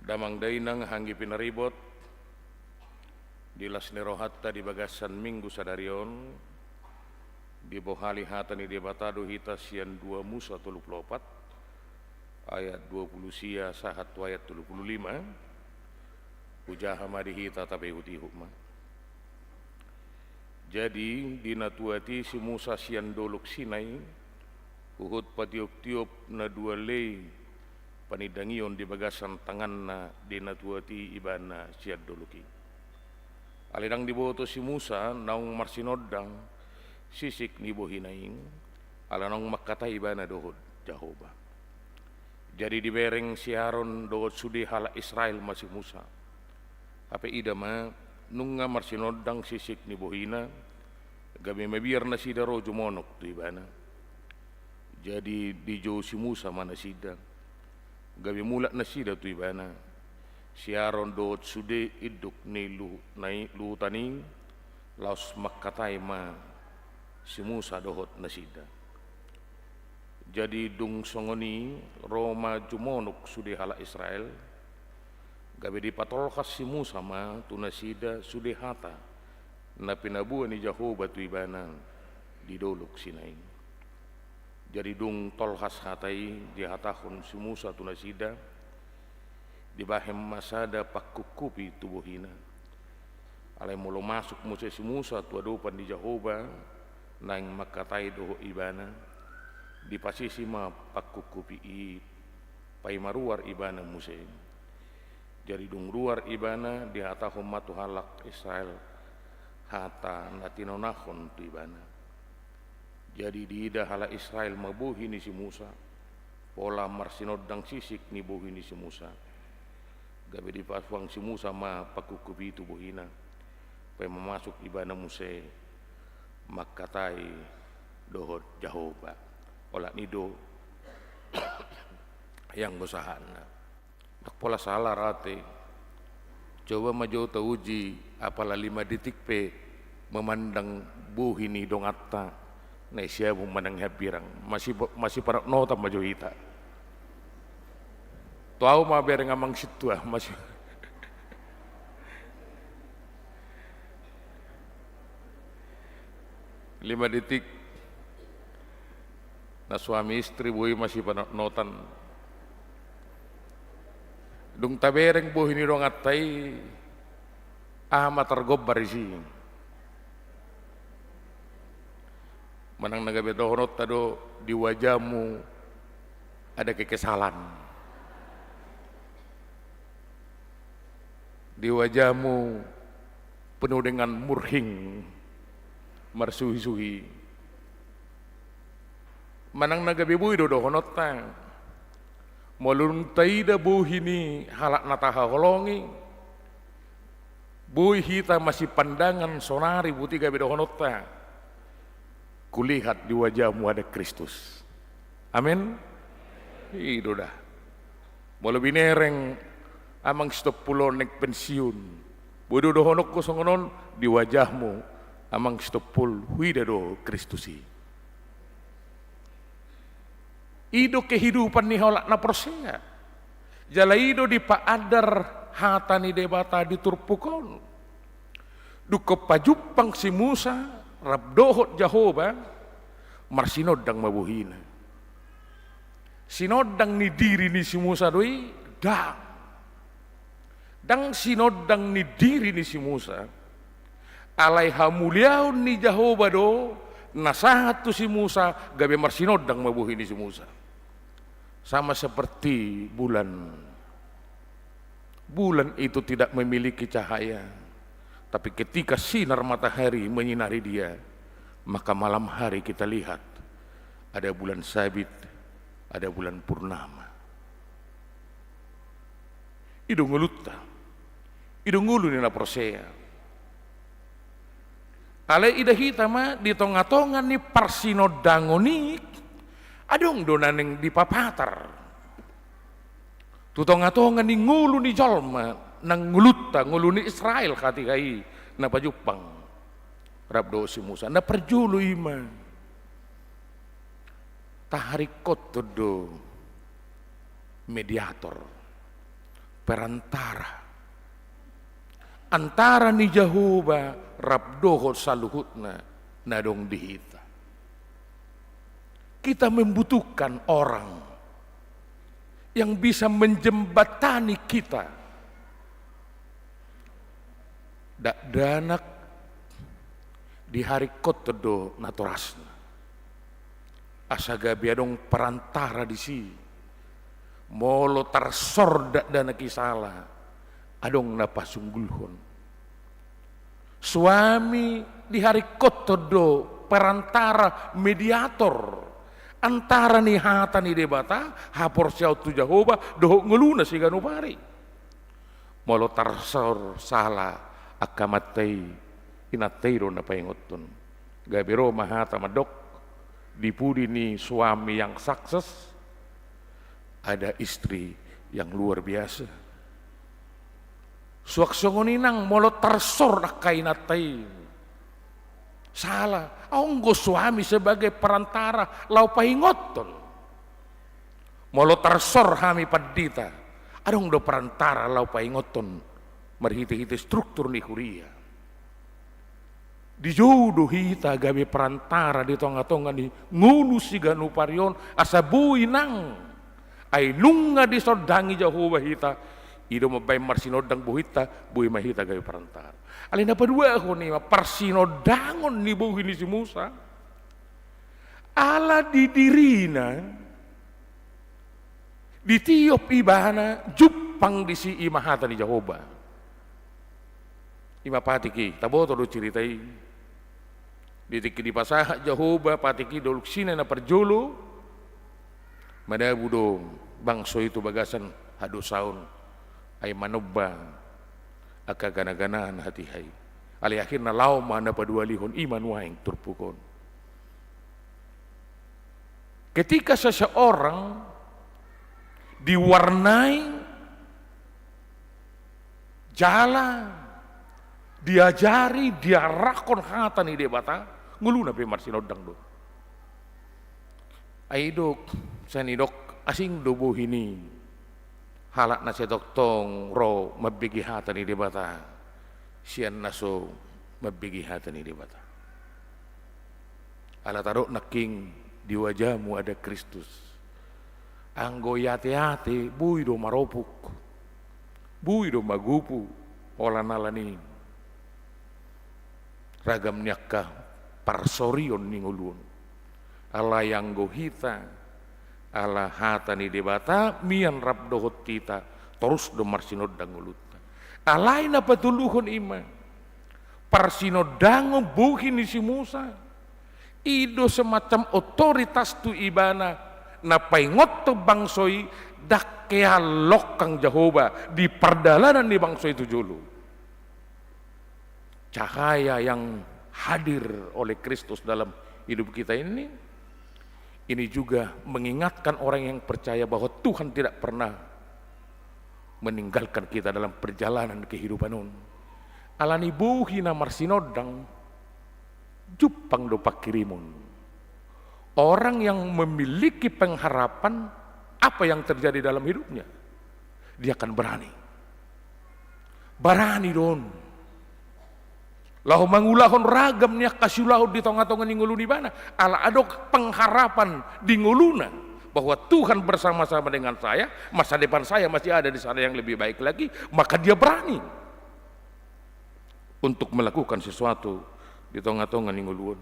Damang dainang hanggi pinaribot di lasni rohatta di bagasan minggu sadarion di bohali hata ni debatado hita sian 2 Musa 34 ayat 20 sia sahat ayat 35 ujaha mari hita tapi uti hukma. Jadi dinatuati si Musa sian doluk Sinai uhud patiop-tiop na 2 lei panidangion di bagasan tangan na dinatuati ibana sian doluki. Alidang diboto si Musa naung marsinodang sisik ni bohinaing alanong makatay ibana dohod Jehovah. Jadi dibereng si Aaron dohod sudi hala Israel masih Musa. Apa ida ma nunga marsinodang sisik ni bohina gabi mabir na sida rojo monok tu ibana. Jadi di jo si Musa mana sida gabi mulat na sida tu ibana. Si Aaron dohod sudi iduk ni lu tani laos makatay ma si Musa dohot nasida. Jadi dung songoni Roma jumonuk sudi hala Israel gabe dipatolkas si Musa ma tu nasida sudi hata na pinabuan ni Jehovah tu ibana di doluk Sinai. Jadi dung tolkas hatai di hatahon si Musa tu nasida di bahem masada pakukupi tubuhina. Alai mulu masuk Musa si Musa tu adupan di Jehovah nang makatai doho ibana di pasisi ma pakukupi pai maruar ibana Musa. Jadi dung luar ibana di hatahom matu halak Israel hata natinonahon tu ibana. Jadi di ida hala Israel mabuhi ni si Musa pola marsinodang sisik ni buhi ni si Musa. Gabe di paswang si Musa ma pakukupi itu buhina pai memasuk ibana Musa makatai dohot Jehovah olah nido yang besahana pola salah rate coba maju uji apalah 5 detik pe memandang buhi ni dong atta na siya memandang habirang masih para nota maju hita tuau ma bereng amang situ masih 5 detik na suami istri buhi masih panotan dung tabereng buhi ni dong atay matargob barisi manang nagabe dohonot tado di wajahmu ada kekesalan, di wajahmu penuh dengan murhing marsuhi-suhi manang nagabe buhi do dohonot ta molun taida buhi ni halak nataha holongi buhi hita masih pandangan sonari buti gabe dohonot ta kulihat di wajahmu ada Kristus. Amin. Itu dah. Mau lebih nereng amang stop pulau nek pensiun. Bodoh dohonok kosongonon di wajahmu amang stop pul huida do Kristusi. Ido kehidupan ni holak na persea. Jala ido di paadar hata ni debata di turpukon. Duko pajupang si Musa rabdohot Jehovah marsinodang mabuhina. Sinodang ni diri ni si Musa doi dang sinodang ni diri ni si Musa alai hamuliaun ni Jehovah do nasahat tu si Musa gabe marsinodang mabuhi ni si Musa. Sama seperti bulan. Bulan itu tidak memiliki cahaya, tapi ketika sinar matahari menyinari dia, maka malam hari kita lihat ada bulan sabit, ada bulan purnama. Ido ngulutta, ido ngulu ni na prosea. Ale ida hitama di tonga-tongan ni parsinodangonik, adong donaneng di papatar. Tutonga-tongan ni ngulu ni jolma, nang ngulutta, ngulu ni Israel katikai na pajupang. Rabdo si Musa, na perjulu ima. Taharikot do mediator, perantara. Antara ni Jehovah rabdoho saluhutna nadong dihita. Kita membutuhkan orang yang bisa menjembatani kita. Dak danak di hari kotedo naturasna. Asaga biadong perantara di si. Molo tarsor dak danak isala. Adong napasunggulhon. Suami di hari kotedo perantara mediator antara ni hata ni debata hapor siau tu Jahoba doh ngeluna si ganupari molo tarsor sala akamatei inateiro na paingoton gabiro mahata madok dipudi ni suami yang sukses ada istri yang luar biasa suaksongoninang molo tarsor akainatei salah, onggo suami sebagai perantara lau paingoton. Molo tarsor hami padita, adong do perantara lau paingoton merhiti-hiti struktur ni huria. Dijodoh hita gabe perantara di tonga-tonga ni ngulu siga nuparion asa bui nang ay nunga di sodangi Jahoba hita ido mabay marsinodang buhita bui mahita gabe perantara. Alin apa dua ako ni parsinodangon ni buhi ni si Musa. Ala didirina ditiop ibana jupang di si imahata ni Jahoba. Ima patiki taboto do ceritai ditiki di pasah Jahoba patiki doluk sina na perjolo madabu do bangso itu bagasan hado saun ay manobba aka gana-ganaan hati hai ali akhirna lau mana padua lihon iman waing turpukon ketika seseorang diwarnai jalan diajari diarakon hata ni debata nguluna pe marsinodang do aidok sanidok asing do bohini halak na setok tong ro mabigi hata ni debata sian naso mabigi hata ni debata ala tarok naking di wajahmu ada Kristus anggo yate-yate bui do maropuk bui do magupu ola nalani ragam nyakka parsorion ningulun ala yang gohita ala hata ni debata mian rap dohot kita terus do marsinodang ulutta alai na patuluhon ima parsinodango buhi ni si Musa ido semacam otoritas tu ibana na paingot to bangsoi dakkea lokang Jahoba di perdalanan ni bangsoi itu julu cahaya yang hadir oleh Kristus dalam hidup kita ini juga mengingatkan orang yang percaya bahwa Tuhan tidak pernah meninggalkan kita dalam perjalanan kehidupan nun. Alani buhi na marsinodang jupang do pakirimun. Orang yang memiliki pengharapan apa yang terjadi dalam hidupnya, dia akan berani. Berani don. Lahu mangulahon ragam niak kasulahu di tonga-tonga ni ngulu di mana ala adok pengharapan di nguluna bahwa Tuhan bersama-sama dengan saya, masa depan saya masih ada di sana yang lebih baik lagi, maka dia berani untuk melakukan sesuatu di tonga-tonga ni nguluan.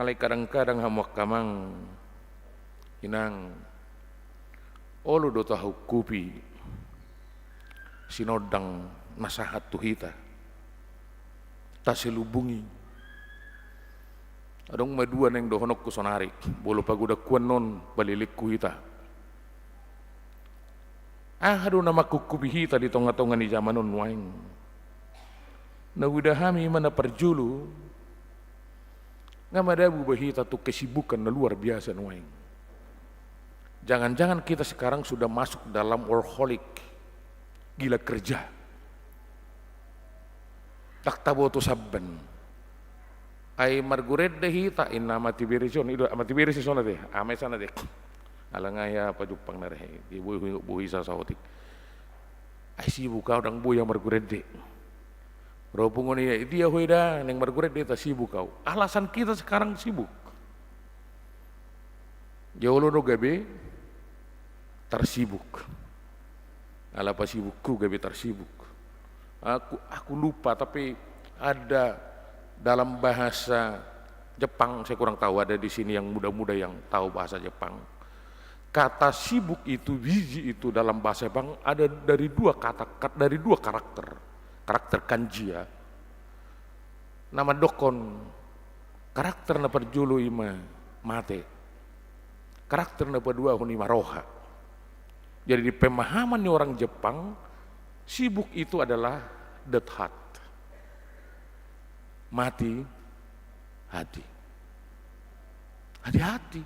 Alai kadang-kadang hamuak kamang inang olu do tahu kupi sinodang nasahat tuhita tasilubungi adong madua neng dohonok kusonarik bolo paguda kuan non balilik kuhita ado nama kukubihita di tonga-tonga ni zaman non waing nawidahami mana perjulu ngamadabu bahita tu kesibukan na luar biasa waing jangan-jangan kita sekarang sudah masuk dalam workaholic gila kerja tak tabo tu sabban ay margured dehi ta inna mati birison ido mati birison na de amay sana de alangaya pajupang na rehe di buhi sa saotik ay sibuk kau dang buya margured de ropungon iya dia hoida neng margured de ta sibuk kau alasan kita sekarang sibuk Jauh do gabe tersibuk. Ala pasibukku gabe tersibuk. Aku lupa, tapi ada dalam bahasa Jepang, saya kurang tahu, ada di sini yang muda-muda yang tahu bahasa Jepang. Kata sibuk itu, biji itu dalam bahasa Jepang ada dari dua karakter kanji ya. Nama dokon, karakter na perjulu ima mate, karakter na kedua huni maroha. Jadi di pemahaman orang Jepang, sibuk itu adalah dead heart, mati hati, hati-hati.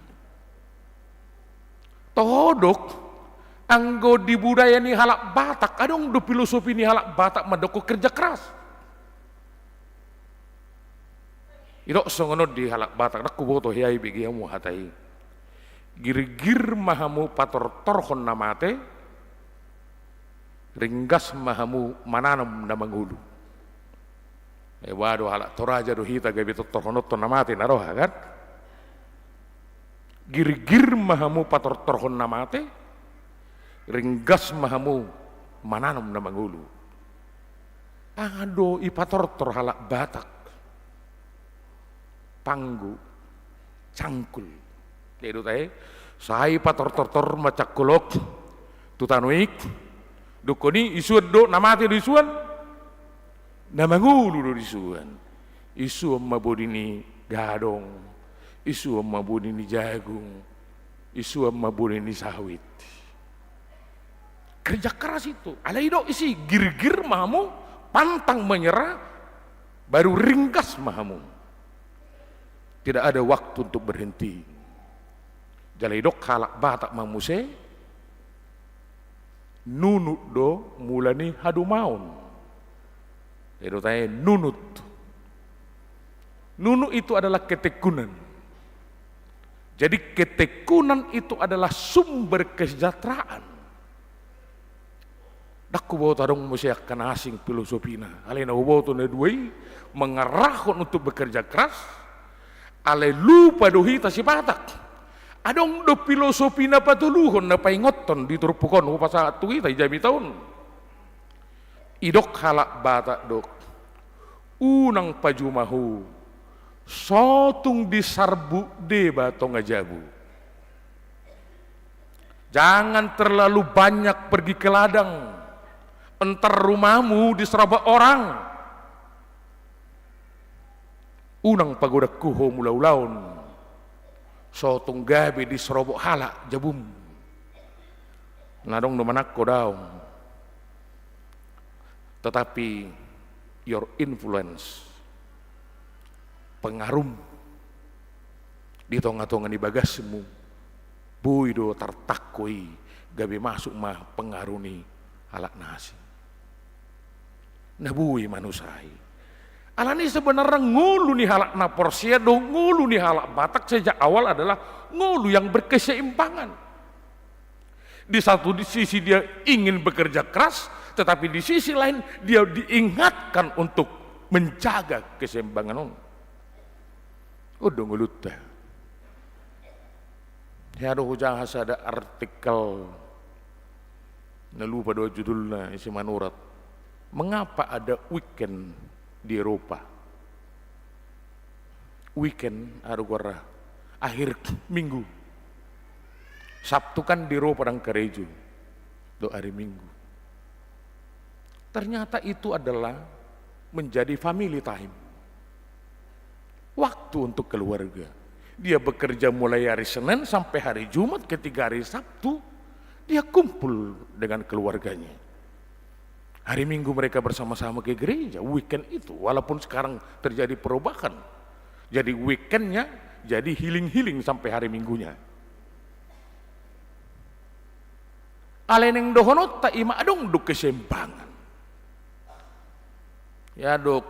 Tohodok, anggo di budaya ni halak Batak, adong do filosofi ni halak Batak madoko kerja keras. Irok songono di halak Batak, nak kuboto hiai bigiamu hatai. Girgir mahamu pator torhon namate, ringgas mahamu mananam na manghulu. Wado halak toraja do hita gabi torhonot to namate naroha kan. Girgir mahamu pator torhon namate, ringgas mahamu mananam na manghulu. Ado ipator tor halak Batak, panggu, cangkul. Itu teh, saya pator macak kolok, tutanuik, dukoni isuan do namati do isuan, namangulu do isuan, isu mabudini gadong, isu mabudini jagung, isu mabudini sawit. Kerja keras itu, alaido isi gir-gir mahamu, pantang menyerah, baru ringkas mahamu. Tidak ada waktu untuk berhenti. Jalaidok halak Batak mamuse nunut do mulani hadu maun. Itu tanya nunut. Nunut itu adalah ketekunan. Jadi ketekunan itu adalah sumber kesejahteraan. Dakku bawa tarung musyak kana asing filosofina. Alena bawa tu nedui mengarahkan untuk bekerja keras. Ale lupa dohita si Batak. Adong do filosofi na patuluhon na paingoton di turpukon upasa tuwi tay jami taon. Idok halak Batak dok. Unang pajumahu sotung disarbu deba tongajabu. Jangan terlalu banyak pergi ke ladang. Entar rumahmu diserabak orang. Unang pagodak kuho mulaulaun. Sotung gabi di serobok halak jabum. Nadong numanak ko daw. Tetapi your influence, pengarum di tonga-tonga di bagasmu, buido tartakoi gabi masuk mah pengaruni halak nasi. Nabui manusai. Alani sebenarnya ngulu nih halak Naporsiado, ngulu nih halak Batak sejak awal adalah ngulu yang berkeseimbangan. Di satu sisi dia ingin bekerja keras, tetapi di sisi lain dia diingatkan untuk menjaga keseimbangan. Udah ngulut teh. Ya ada hujah ada artikel, nalupa dua judulnya isi manurat. Mengapa ada weekend di Eropa? Weekend arugora akhir minggu. Sabtu kan di Eropa dan gereja do hari Minggu. Ternyata itu adalah menjadi family time, waktu untuk keluarga. Dia bekerja mulai hari Senin sampai hari Jumat, ketika hari Sabtu dia kumpul dengan keluarganya. Hari Minggu mereka bersama-sama ke gereja, weekend itu. Walaupun sekarang terjadi perubahan. Jadi weekendnya jadi healing-healing sampai hari Minggunya. Aleneng dohonot tak ima adong duk kesembangan. Ya dok,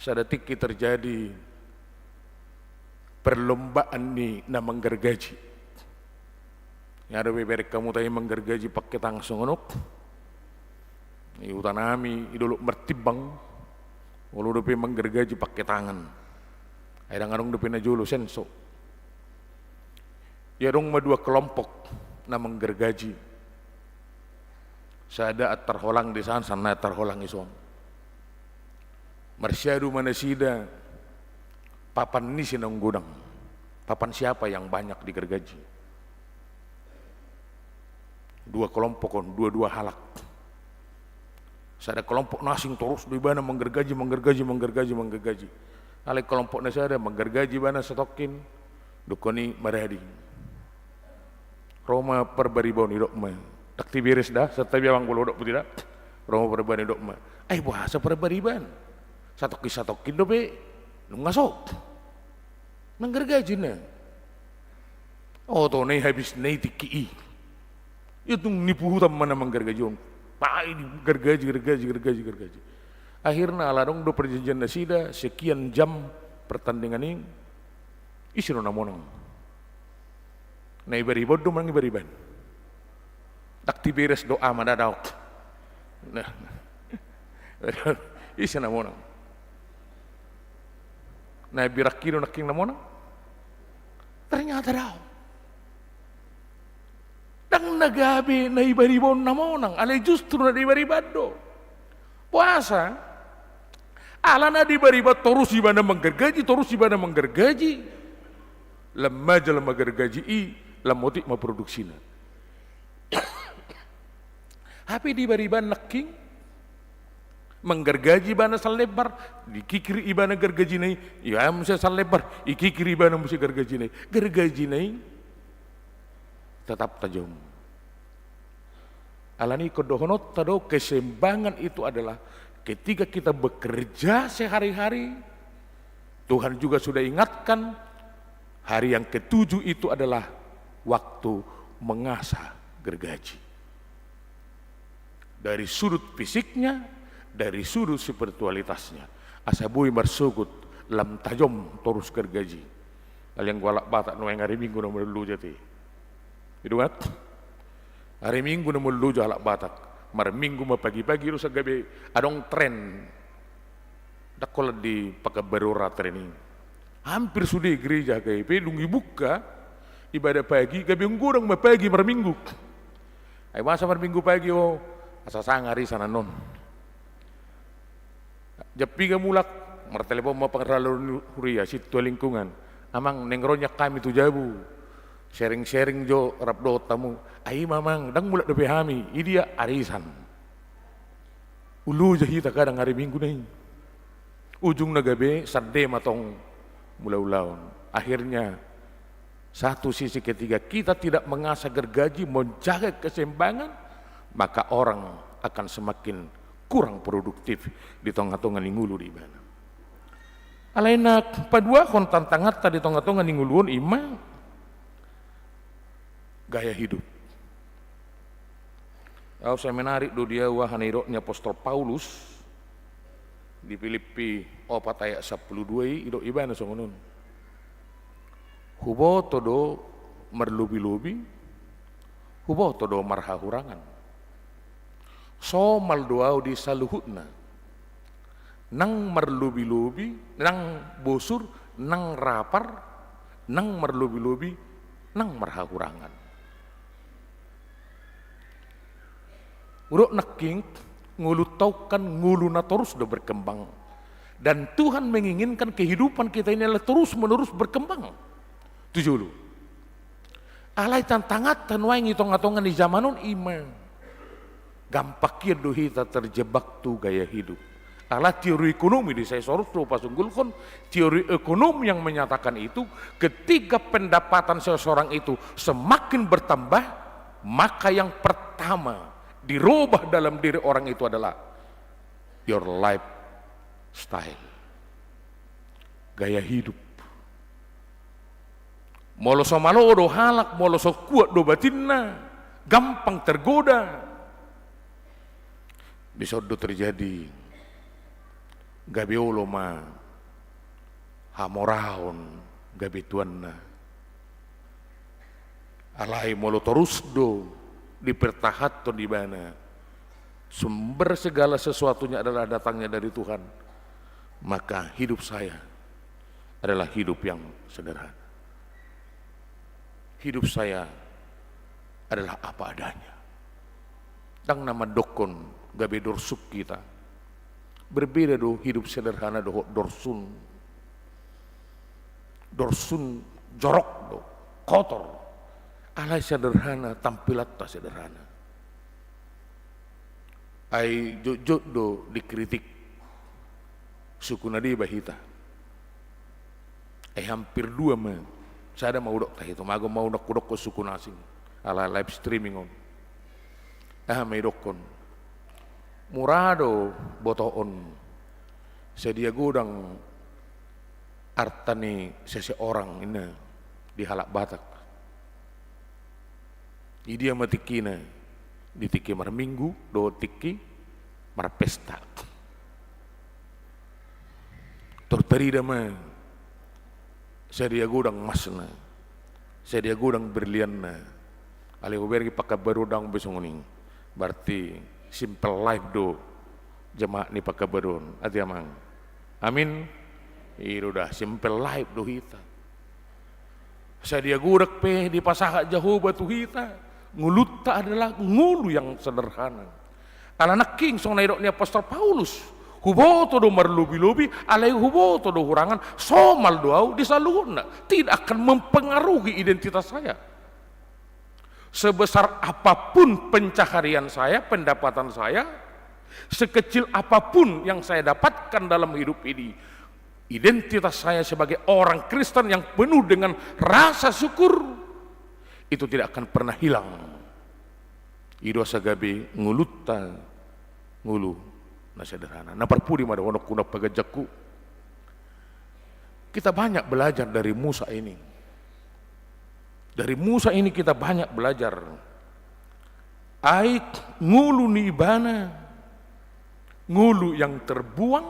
sadetiki terjadi perlombaan nih na menggergaji. Ya ada beberapa kamu tadi menggergaji pakai tangsung onok. Utanami idolo mertibang, walau dope menggergaji pakai tangan. Aida ngarong dope na jolo senso. Ya dong dua kelompok na menggergaji. Sada at terholang di sana terholang ison. Marsyadu manasida papan ni sinang gudang. Papan siapa yang banyak digergaji? Dua kelompok, dua halak. Sada kelompok nasing terus di bana menggergaji. Ale kelompok nasi ada menggergaji bana setokin. Dukoni maradi. Roma perbaribon idok ma. Takti beres dah, setabi awang bolodok putih dah. Roma perbari idok ma. Bahasa perbariban. Satokin dobe. Nungasok. Menggergaji na. To nai habis nai tiki. Itu nipu hutam mana menggergaji. Pai gergaji. Akhirnya aladong do perjanjian nasida sekian jam pertandingan ini isi nona monang. Na ibaribod do mang ibariban. Takti beres doa madadaw. Nah. Isi na monang. Na birakiro naking na monang. Ternyata daw. Dang nagabi na ibaribon na monang. Alay justru na ibaribado. Puasa. Ala na dibaribat terus ibana menggergaji. Lemaja menggergaji lamoti maproduksina. Hapi dibariban naking menggergaji bana salebar dikikiri ibana gergaji nai ya musa salebar ikikiri ibana musa gergaji nai tetap tajam. Alani kodohonot tado keseimbangan itu adalah ketika kita bekerja sehari-hari. Tuhan juga sudah ingatkan hari yang ketujuh itu adalah waktu mengasah gergaji. Dari sudut fisiknya, dari sudut spiritualitasnya. Asabui marsugut lam tajom terus gergaji. Kalian walak batak nuang hari Minggu nomor lu jati. Itu kan? Hari Minggu nomor lu jalak batak. Mar Minggu ma pagi-pagi rusak gabe adong tren. Dakola di pakabarura training. Hampir sudah gereja kayak pedungi buka ibadah pagi gabe ngurang ma pagi mar Minggu. Ay masa mar Minggu pagi asa sangari sana non. Japi ga mulak mar telepon ma pangralo huria situ lingkungan. Amang nengronya kami tu jabu. Sharing jo rapdo tamu. Ai mamang dang mulak dobe hami, idia arisan. Ulu jahita kadang hari Minggu nih. Ujung nagabe sadde matong mula-ulaun. Akhirnya satu sisi ketika kita tidak mengasah gergaji, menjaga keseimbangan, maka orang akan semakin kurang produktif di tengah-tengah ningulu di mana. Alaina padua kon tantangat tadi tengah-tengah ninguluun ima gaya hidup. Saya menarik do dia wahaniroknya Apostol Paulus di Filipi 4 ayat 12 ido ibana songonon. Hubo todo merlubi-lubi, hubo todo marhahurangan. So maldoau di saluhutna. Nang merlubi-lubi, nang bosur, nang rapar, nang merlubi-lubi, nang marhahurangan. Urok naking ngulu taukan ngulu na terus udah berkembang. Dan Tuhan menginginkan kehidupan kita ini adalah terus menerus berkembang. Tujuh lu. Alai tantangat tanwai ngitong-atongan di zamanon iman. Gampaknya dohita terjebak tuh gaya hidup. Ala teori ekonomi di saya sorot lupa sunggulkon teori ekonomi yang menyatakan itu ketika pendapatan seseorang itu semakin bertambah, maka yang pertama dirubah dalam diri orang itu adalah your lifestyle, gaya hidup. Moloso malodo halak, moloso kuat do batinna, gampang tergoda. Bisa do terjadi gabe olo ma hamoraon gabe tuanna. Alai molo terus do dipertahat di mana sumber segala sesuatunya adalah datangnya dari Tuhan, maka hidup saya adalah hidup yang sederhana. hidup saya adalah apa adanya. Dang nama dokon gabe dorsuk kita. Berbeda do hidup sederhana do dorsun. Dorsun jorok do, kotor. Alai sederhana, tampilat tak sederhana. Ai jujut do dikritik suku nadi bahita. Hampir 2 men. Saya ada mau dok tah itu, mago mau dok ke suku nasing. Ala live streaming on. May dokon. Murado botoon. Sedia gudang artani seseorang ini di halak Batak. Dia matikina di tiki mar minggu, do tiki mar pesta. Terterida mah sedia gudang masna, sedia gudang berlianna. Ali bergi pakai berudang besongoning. Berarti simple life do jemaat ni pakai berun. Ati amang. Amin. Itu dah simple life do hita. Sedia gudak pe di pasaha jauh batu hita. Nguluta adalah ngulu yang sederhana. Alanak king song naidoknya Apostol Paulus. Huboto do marlubi-lubi, alai huboto do hurangan, somal doau disaluna. Tidak akan mempengaruhi identitas saya. Sebesar apapun pencaharian saya, pendapatan saya, sekecil apapun yang saya dapatkan dalam hidup ini, identitas saya sebagai orang Kristen yang penuh dengan rasa syukur, itu tidak akan pernah hilang. Ido sagabe nguluta ngulu na sederhana. Na perpudi mada onok kuna pagajakku. Kita banyak belajar dari Musa ini. Dari Musa ini kita banyak belajar. Aik ngulu ni ibana, ngulu yang terbuang,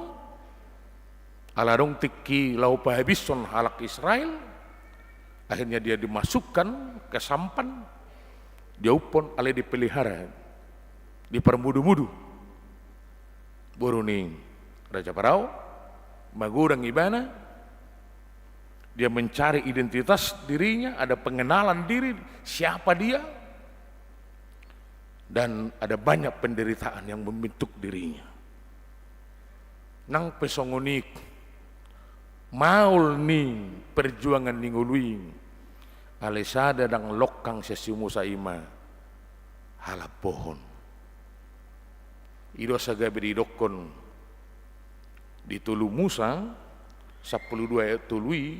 aladong tiki lau pahabison halak Israel. Akhirnya dia dimasukkan ke sampan, diupon alai dipelihara, dipermudu-mudu. Buruning Raja Parao, magurang ibana, dia mencari identitas dirinya, ada pengenalan diri, siapa dia, dan ada banyak penderitaan yang membentuk dirinya. Nang pesongonik, maul ni perjuangan ninguluing, alisada dang lokang sesiumu saima halap pohon. Ido sagabe didokon ditulu Musa 12 ayat tului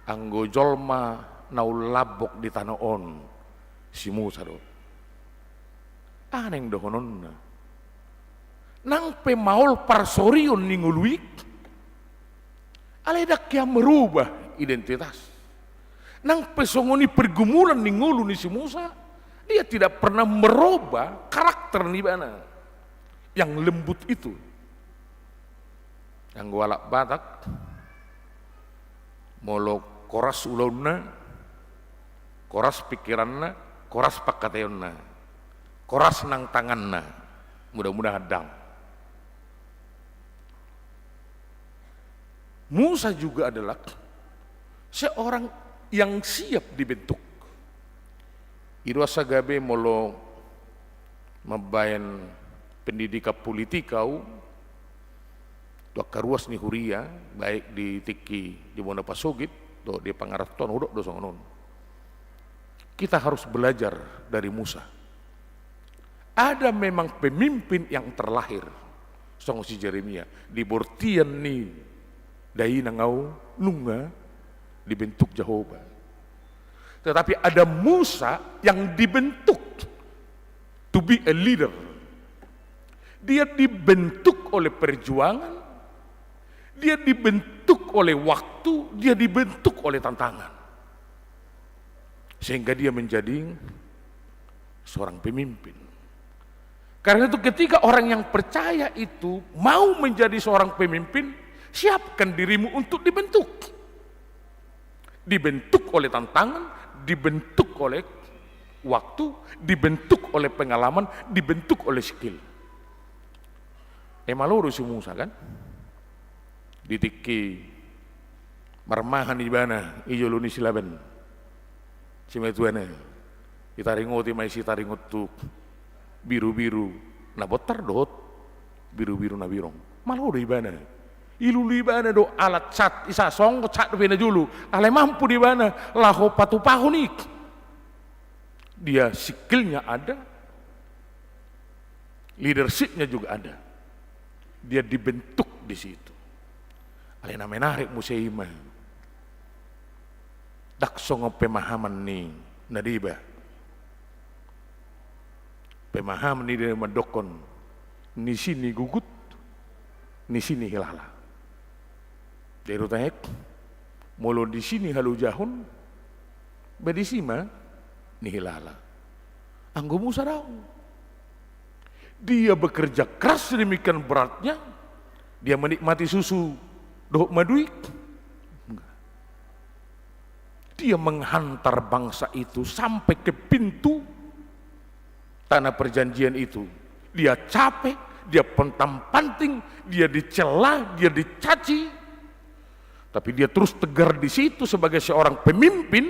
anggo jolma naul labok di tanah on si Musa do. Aneng dohonon nang pemaul parsorion ninguluik aledak yang merubah identitas. Nang pesongoni pergumulan ni ngulu ni si Musa, dia tidak pernah merubah karakter ni bana yang lembut itu. Yang walak Batak, molo koras ulonna, koras pikiranna, koras pakatayonna, koras nang tanganna, mudah-mudahan dang. Musa juga adalah seorang yang siap dibentuk. Irwa sagabe molo mabayan pendidikan politikau do karuas ni huria baik di tiki di Bona Pasugit do di Pangaraton udok do songonon. Kita harus belajar dari Musa. Ada memang pemimpin yang terlahir song si Jeremia di bortian ni dai nangau nunga dibentuk Jehovah. Tetapi ada Musa yang dibentuk to be a leader. Dia dibentuk oleh perjuangan, dia dibentuk oleh waktu, dia dibentuk oleh tantangan. Sehingga dia menjadi seorang pemimpin. Karena itu ketika orang yang percaya itu mau menjadi seorang pemimpin, siapkan dirimu untuk dibentuk. Dibentuk oleh tantangan, dibentuk oleh waktu, dibentuk oleh pengalaman, dibentuk oleh skill. Maloro si Musa kan, ditiki marmahan ibana ijoluni silaben, Cimetuane itaringoti mai si taringot tu biru-biru na botar dot biru-biru na birong malu di bana ilu di bana do alat cat isa song cat bena dulu ale mampu di bana laho patu pahunik dia skillnya ada, leadershipnya juga ada, dia dibentuk di situ. Alena menarik museima daksong pemahaman ni nadiba pemahaman ni dia mendokon ni sini gugut ni sini hilala dari taek mulu di sini halu jahun bedisima ni hilala anggo Musa rau dia bekerja keras sedemikian beratnya dia menikmati susu dohok maduik. Dia menghantar bangsa itu sampai ke pintu tanah perjanjian itu. Dia capek, dia pontang-panting, dia dicela, dia dicaci. Tapi dia terus tegar di situ sebagai seorang pemimpin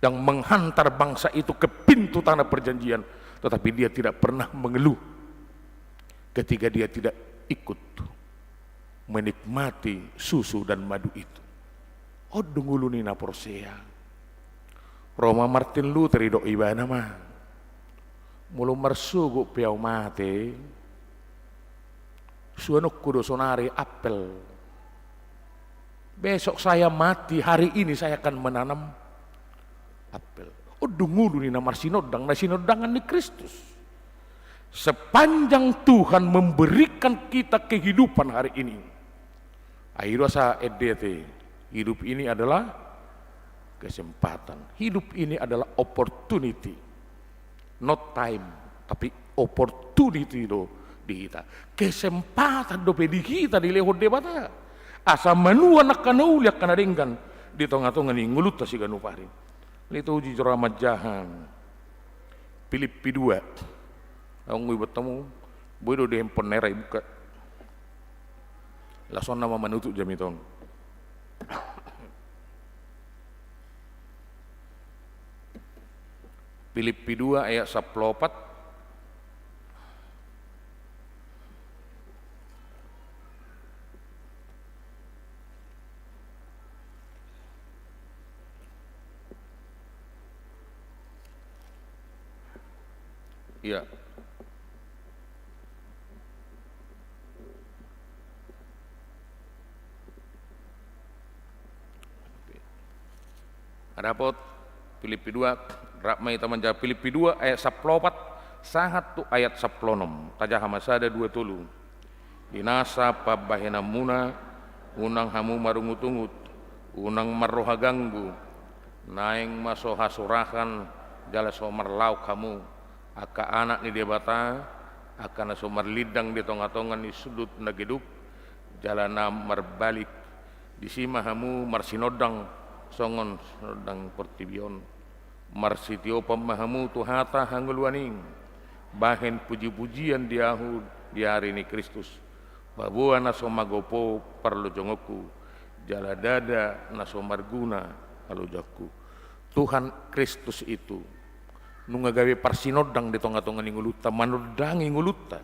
yang menghantar bangsa itu ke pintu tanah perjanjian. Tetapi dia tidak pernah mengeluh ketika dia tidak ikut menikmati susu dan madu itu. Oh dungulu ni na Porsea. Roma Martin Luther do ibana mah. Mulu marsugo piau mate. Suanok kudo sonari apel. Besok saya mati, hari ini saya akan menanam apel. Oh dungulu ni na marsinodang, na sinodangan ni Kristus. Sepanjang Tuhan memberikan kita kehidupan hari ini. Akhirnya sa EDT. Hidup ini adalah kesempatan. Hidup ini adalah opportunity. Not time, tapi opportunity do di kita. Kesempatan do di kita di lehot debata. Asa manua nak kanaulia kanadenggan di tengah-tengah ni ngulut si ganupari. Lito uji ramat jahan. Filipi 2. Ang ngui bertemu, bodo de handphone nerai buka. Lason nama menutup jamiton. Filipi 2 ayat 14. Ya. Ada apa? Filipi 2 Rakmai taman jawab Filipi 2 ayat 14 sangat tu ayat 16 tajah hamasada 2 tulu dinasa pabahena muna unang hamu marungut-ungut unang marroha ganggu naing masoha surahan jala somar lauk kamu aka anak ni debata aka somar lidang di tonga-tongan ni sudut nageduk jalana marbalik disima hamu marsinodang songon sedang pertibion marsitio pemahamu tuhata hangulwaning bahen puji-pujian diahu di hari ini Kristus babua naso magopo perlu jongoku jala dada naso marguna kalau jaku Tuhan Kristus itu nungagawe parsinodang di tonga-tonga ni nguluta manudangi nguluta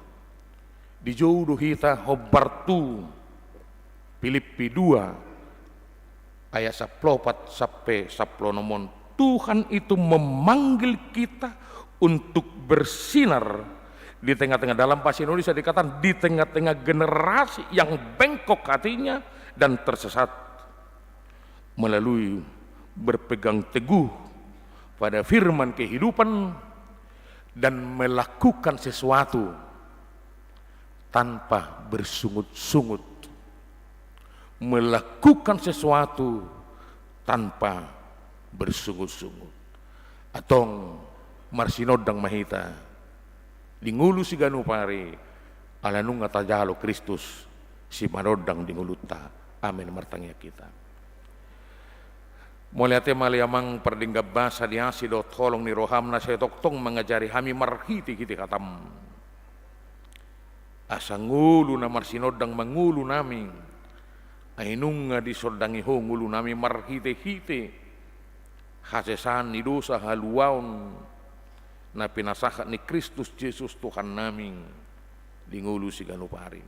di jodoh hita hobartu Filipi 2 ayat 14 sampai 16 Tuhan itu memanggil kita untuk bersinar di tengah-tengah dalam bahasa Indonesia dikatakan di tengah-tengah generasi yang bengkok hatinya dan tersesat melalui berpegang teguh pada firman kehidupan dan melakukan sesuatu tanpa bersungut-sungut melakukan sesuatu tanpa bersungut-sungut. Atong marsinodang mahita dingulu si ganupari alanung ngatajalo Kristus si manodang dinguluta. Amin martangya kita. Muliate maliamang perdinggap basa diasi do tolong ni rohamna saya toktong mengajari kami marhiti kiti katam. Asa ngulu na marsinodang mangulu nami. Ainung nga di sodangi hongulu nami marhite-hite hasesan ni dosa haluaon na pinasakat ni Kristus Yesus Tuhan naming dingulu si ganuparin.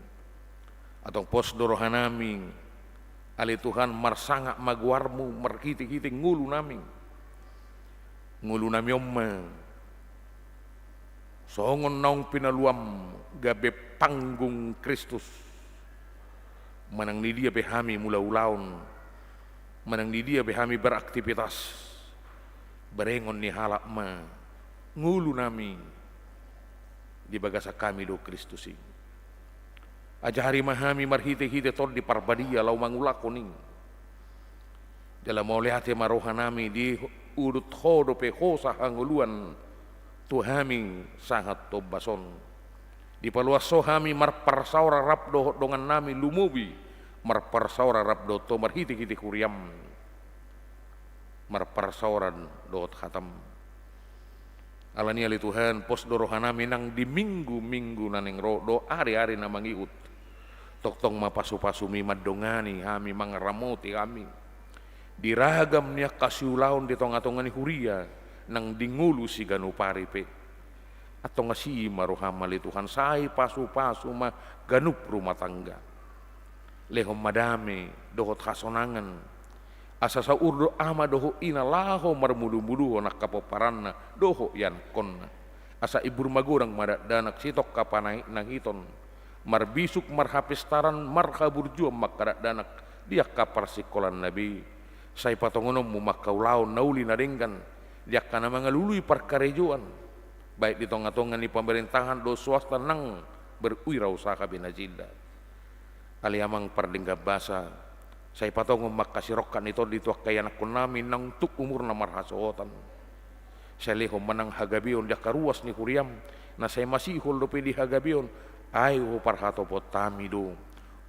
Atong posdorohan naming ali Tuhan marsanga magwarmu markiti-kiti ngulu naming. Ngulu nami omma songon naong pinaluam gabe panggung Kristus. Manang ni dia behami mula ulaon, manang ni dia behami beraktivitas, berengon ni halak ma, ngulu nami di bagasa kami do Kristusi. Aja hari mahami marhite-hite tol di parbadia lau mangulakoning. Dalam olehate maroha nami di urut hodo pe hosa hanguluan tuhami sangat tobason. Di paluaso hami marparsaura rabdo dongan nami lumubi marparsaura rabdo to marhiti-hiti kuriam marparsauran dot khatam. Alani ali Tuhan pos dorohanami nang di minggu-minggu naneng do hari-hari na mangiut toktong mapasu-pasu mi madongani hami mangaramoti kami diragam niya kasiulaon di tonga-tongani huria nang dingulu si ganupari pe atau ngasi maruhamali Tuhan sai pasu-pasu ma ganup rumah tangga lehom madame dohot kasonangan asa sa urdo ama doho ina laho marmudu-mudu nak kapoparanna doho yan konna asa ibur magurang madak danak sitok kapanai nang hiton marbisuk marhapistaran marhaburjuam makadak danak dia kapar sikolan nabi sai patongonom mu makaulaon nauli nadengkan dia kana mangalului parkarejoan baik di tonga-tonga ni pemerintahan do swasta nang berwirausaha binajida ali amang pardingga basa saya patong makasirokkan itu di tuak kaya anak nami nang tuk umur na marhasotan saya leho manang hagabion dia karuas ni kuriam na saya masih holdope di hagabion ayo parhato potami do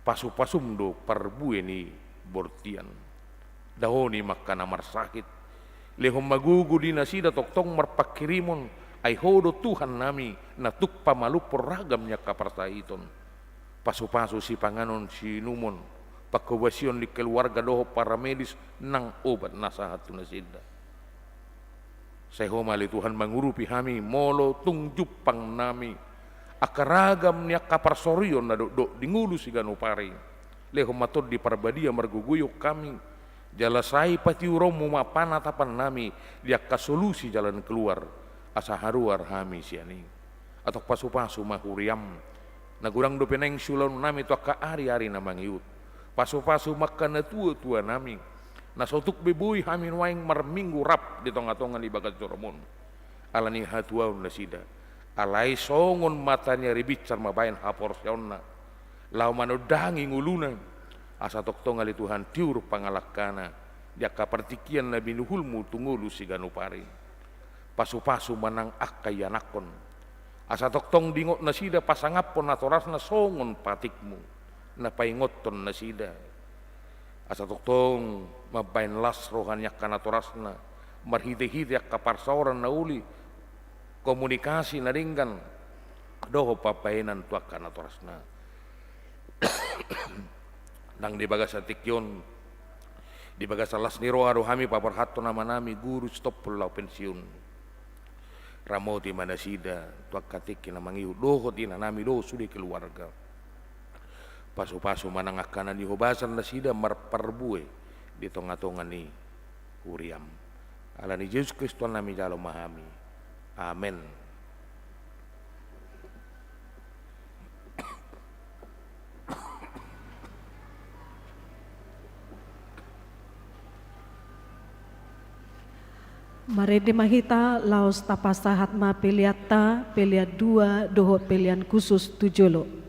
pasu-pasum do parbue ni bortian dahoni makana marsakit leho magugu di nasida toktong marpakirimon ay hodo Tuhan nami na tuk pamalupor ragamnya kapartaiton pasu-pasu si panganon si numon pakobasyon di keluarga doho para medis nang obat nasahat tunasida saya homali Tuhan mengurupi kami molo tungjupang nami akaragam niya kaparsoryon na do dingulu si ganupari leho matod di parbadia marguguyok kami jalasai pati uromu mapanatapan nami dia kasolusi jalan keluar asa haruar hami siani atau pasu-pasu mahuriam nagurang do peneng sulon nami to ka ari-ari na mangiut pasu-pasu makana tua-tua nami nasotuk bebui hamin waing marminggu rap di tonga-tonga ni bagat joromon alani hatuaun nasida alai songon matanya ribit sarma bayan haporsionna lau manodangi nguluna asa toktonga li Tuhan tiur pangalakana dia kapartikian nabi nuhulmu tungulu si ganupari pasu-pasu manang akayanakon asa toktong dingot nasida pasangapon natorasna songon patikmu na paingoton nasida asa toktong mabain las rohanya kanatorasna marhite-hite kaparsauran na uli komunikasi na ringgan doho papainan tuak kanatorasna nang di bagasa tikyon di bagasa las niro aruhami paparhato nama nami guru stop pulau pensiun ramoti manasida tuak katiki na mangiu doho tina nami doho sudi keluarga pasu-pasu manangakana di hobasan nasida marparbue di tonga-tonga ni huriam alani Yesus Kristus nami jalo mahami amen. Marede mahita laos tapasahat ma peliata peliat 2 doho pelian khusus tujolo.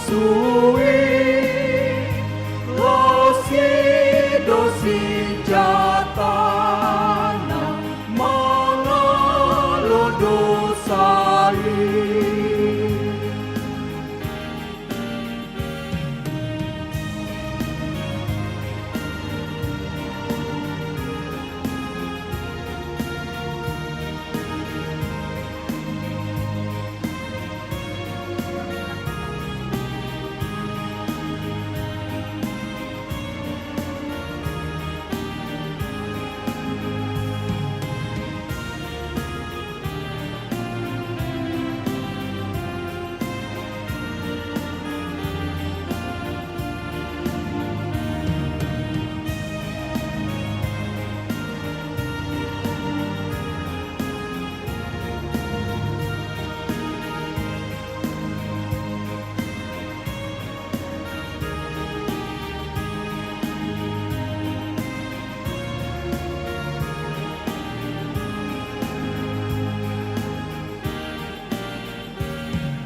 suwi losi dosi jatana mangalo dosai.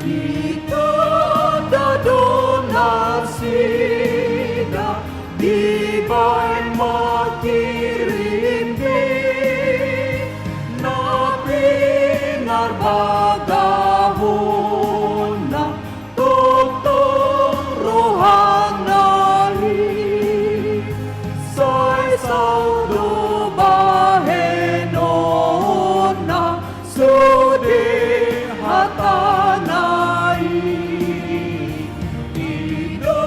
Kita donasida di bain makirindi na pinarbagahuna tutong rohanai say saudo bahenona sudi hatanai idositio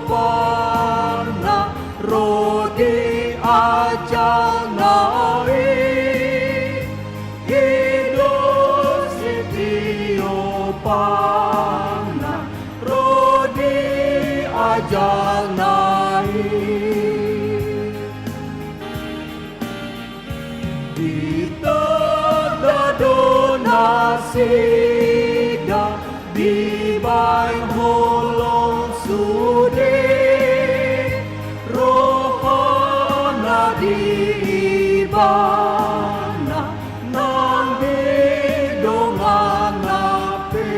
parna rodi ajanai idositio parna rodi ajanai kita donasida di bain holong sude rohana di ibana nang bidongan ape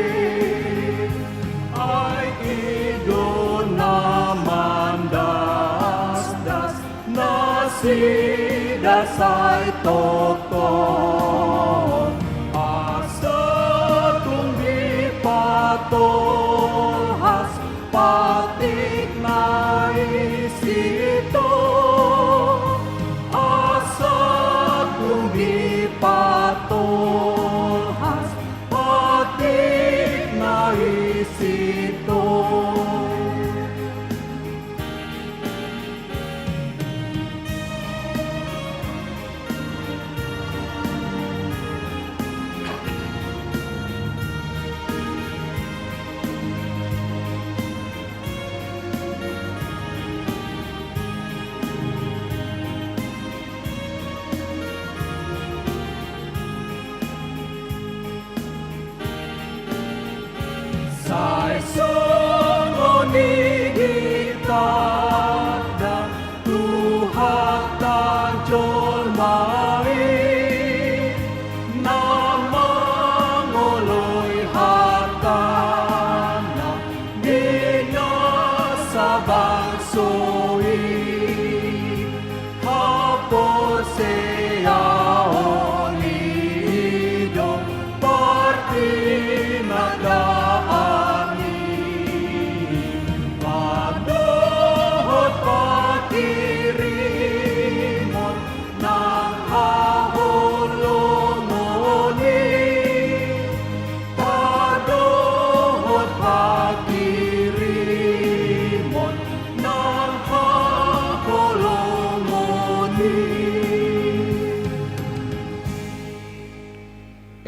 ay idona mandas das nasida say toko patolhas patik na isito asa kundi patolhas patik na isito. Sai songoni gitada Tuhan tanjol mai nama ngoloi hatana dina sabang soi hapose aoni do parti nadaani padohot pakirimon nang hahulungoni padohot pakirimon nang hahulungoni.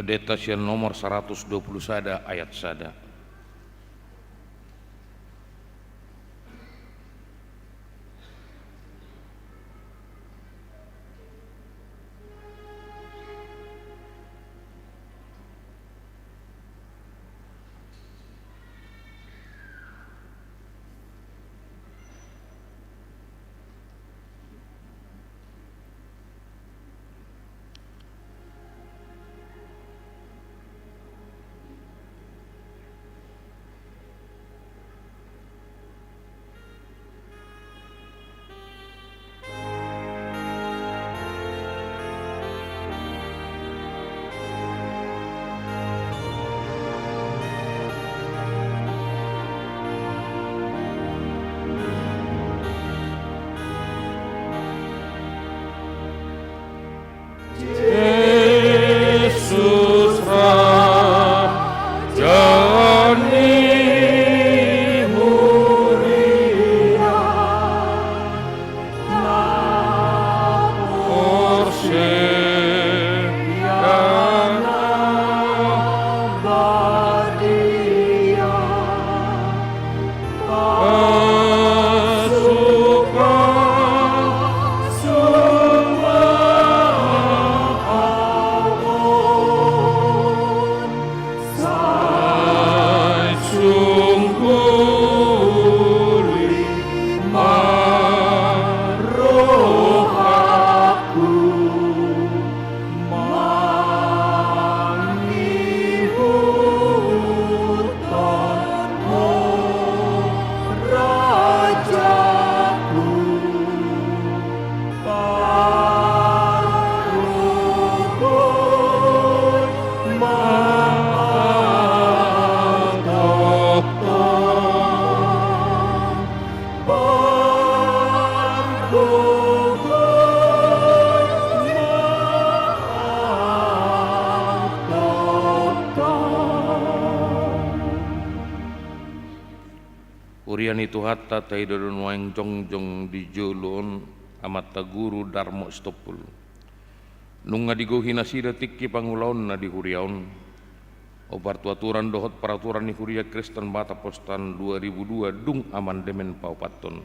Editasian nomor 120 sada ayat sada. Urian itu hatta taidodon waeng jongjong di jolon amat guru darmo stopul. Nunga digohi nasida tikki pangulaon na di huriaon. Obar aturan dohot peraturan ni huria Kristen Bata Postan 2002 dung amandemen paupaton.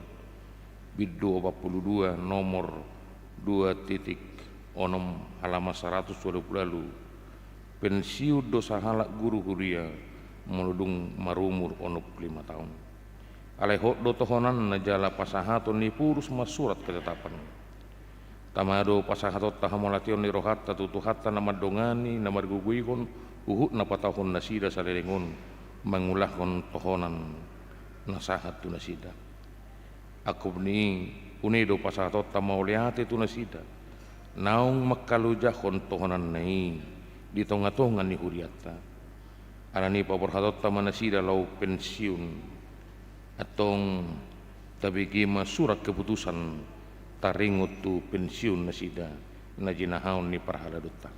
Biddo 42 nomor 2.6 halaman 120 lalu. Pensiun dosa halak guru huria meludung marumur onop 5 tahun. Alehot do tohonan na jala pasahaton ni purus mas surat ketetapan. Tamado pasahatot tahamolation ni rohatta tutuhatta na madongani na marguguihon uhut na patahon na sida sa lelengon mangulahon tohonan na sahat tu na sida. Ako ni unido pasahatot tamauliate tu na sida. Naong makalujahon tohonan nai di tonga-tongan ni huriata. Arani paborhatot taman na sida lau pensiun atong tabigima surat keputusan taringot tu pensiun na sida na jinahaon ni parhala duta.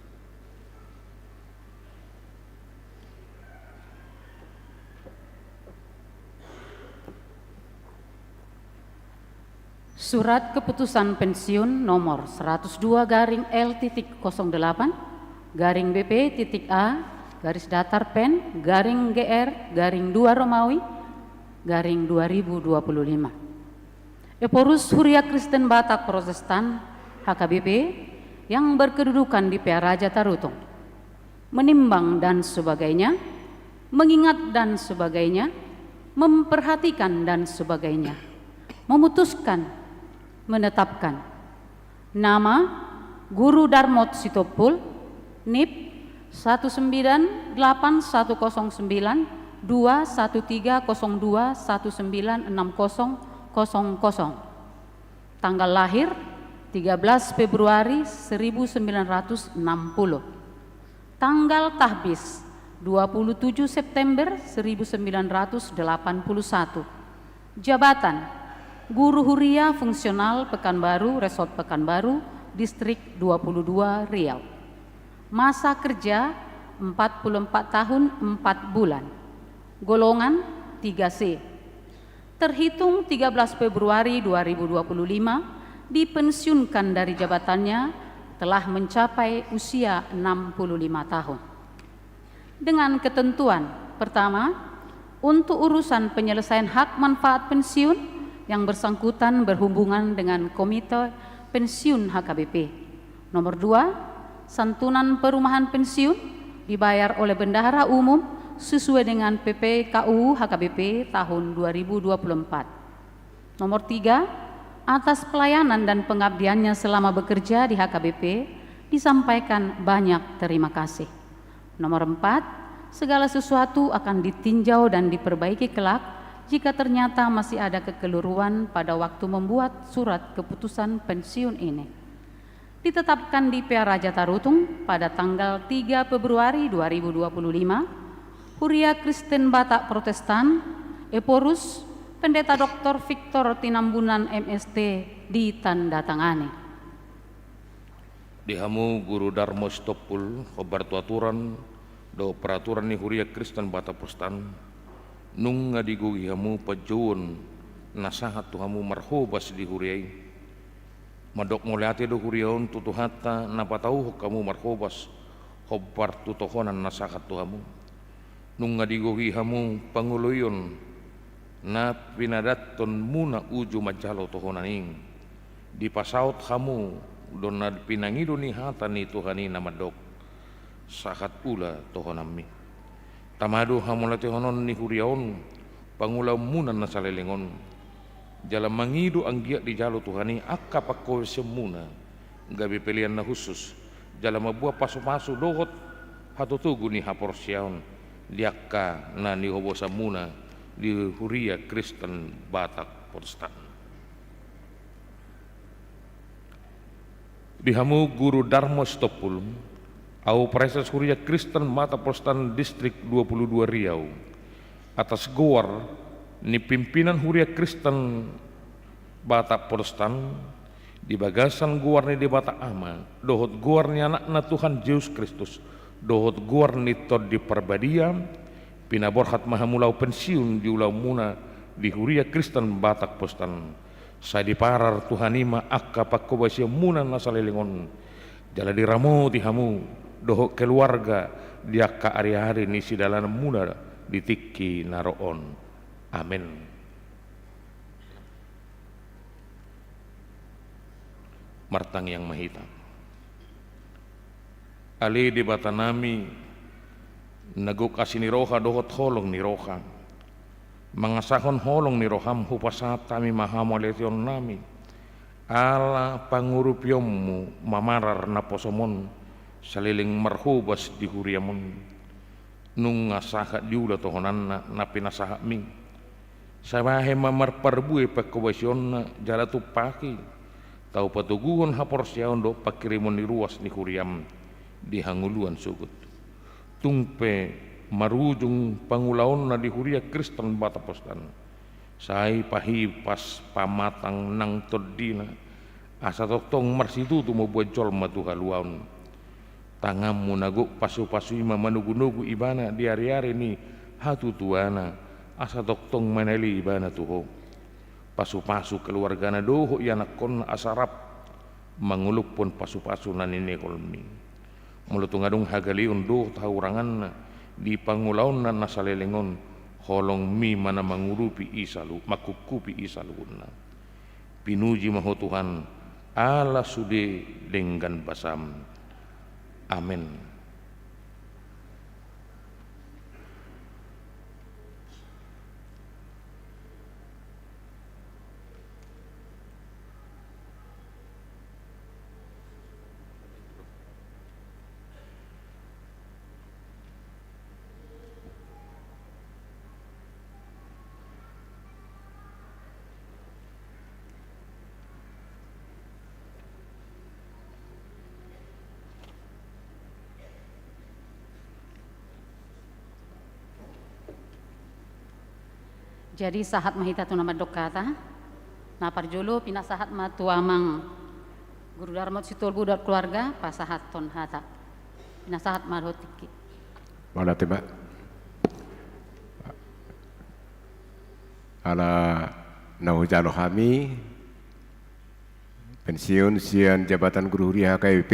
Surat keputusan pensiun nomor 102/L.A/BP.A/Pen/GR-2 Romawi _2025. Eporus Huria Kristen Batak Protestan HKBP yang berkedudukan di Pearaja Tarutung, menimbang dan sebagainya, mengingat dan sebagainya, memperhatikan dan sebagainya, memutuskan, menetapkan nama Guru Darmot Sitopul NIP 1918130219000, tanggal lahir 13 Februari 1960, tanggal tahbis 27 September 1981, jabatan Guru Huria Fungsional Pekanbaru, Resort Pekanbaru, Distrik 22 Riau, masa kerja 44 tahun 4 bulan, golongan 3C, terhitung 13 Februari 2025 dipensiunkan dari jabatannya telah mencapai usia 65 tahun. Dengan ketentuan, pertama, untuk urusan penyelesaian hak manfaat pensiun yang bersangkutan berhubungan dengan Komite Pensiun HKBP. Nomor 2, santunan perumahan pensiun dibayar oleh bendahara umum sesuai dengan PP KUU HKBP tahun 2024. Nomor 3, atas pelayanan dan pengabdiannya selama bekerja di HKBP disampaikan banyak terima kasih. Nomor 4, segala sesuatu akan ditinjau dan diperbaiki kelak jika ternyata masih ada kekeliruan pada waktu membuat surat keputusan pensiun ini. Ditetapkan di Pearaja Tarutung pada tanggal 3 Februari 2025, Huria Kristen Batak Protestan, Eporus, Pendeta Dr. Victor Tinambunan MST ditandatangani. Dihamu Guru Darmo Stopul, khobar aturan do peraturan ni Huria Kristen Batak Protestan, nung ngadigugi hamu pajuon nasahat tu hamu marhobas di Huriai. Madok muliate do huriaon tutuhata napatau kamu marhobas khobar tutohonan nasahat tu hamu. nung ngadigohi hamu panguloyon na pinadaton muna uju majalo tohonaning di pasaut hamu don na pinangido ni hata ni Tuhani namadok sakat ula tohonami tamado hamu honon ni huriaon pangulaw muna na salelingon jala mangido ang giyak di jalo Tuhani akka pakko semuna gabi pilihan na khusus jala mabuah pasu-pasu dohot hatutugu ni haporsyaon diakka na ni hobosa muna di Huria Kristen Batak Protestan. Dihamu Guru Darmo Stopul au Preses Huria Kristen Batak Protestan Distrik 22 Riau atas gowar ni pimpinan Huria Kristen Batak Protestan di bagasan guarni di Batak Ama dohot guarni anakna Tuhan Yesus Kristus dohot guarni tod di Perbadia pinaborhat mahamulau pensiun di ulau muna di Huria Kristen Batak Postan sa di parar Tuhanima akka pakkobasia muna nasalelingon jala di ramo di hamu dohot keluarga di akka hari-hari ni sidalan muna di tikki naroon. Amin. Martang yang mahita ali di batanami naguk asini roha dohot holong ni roha mangasahon holong ni roham hupasat kami mahamaletion nami ala pangurupyommu mamarar na posomon saliling marhubas di huriamon nung ngasaha diula tohonan na pinasaha mi sabahe mamar parbue pekobasyon na jala tupaki tau patuguhon haporsyaon do pakirimon ni ruas ni huriam di hanguluan sugut tungpe marujung pangulaon na di Huria Kristen Batak Postan sai pahipas pamatang nang todina asa toktong marsitu tu mabuat jol matu haluaon tangamu naguk pasu-pasu ima manugu-nugu ibana di hari-hari ni hatu tuana asa toktong maneli ibana tuho pasu-pasu keluargana doho yanak kon asarap mangulup pun pasu-pasu nanine kolmi mulutung adung hagaliun doh tahurangan di pangulaun na nasalelengon holong mi mana mangurupi isalu makukupi isaluuna pinuji maho Tuhan ala sude denggan basam. Amin. Jadi sahat mahita tu nama dokata, na parjolo pina sahat matuamang Guru Darmo Sitol budak keluarga pasahat ton hata, pina sahat marhotiki. Wala tiba. Ala nauhujalo kami pensiun sian jabatan Guru Huria HKBP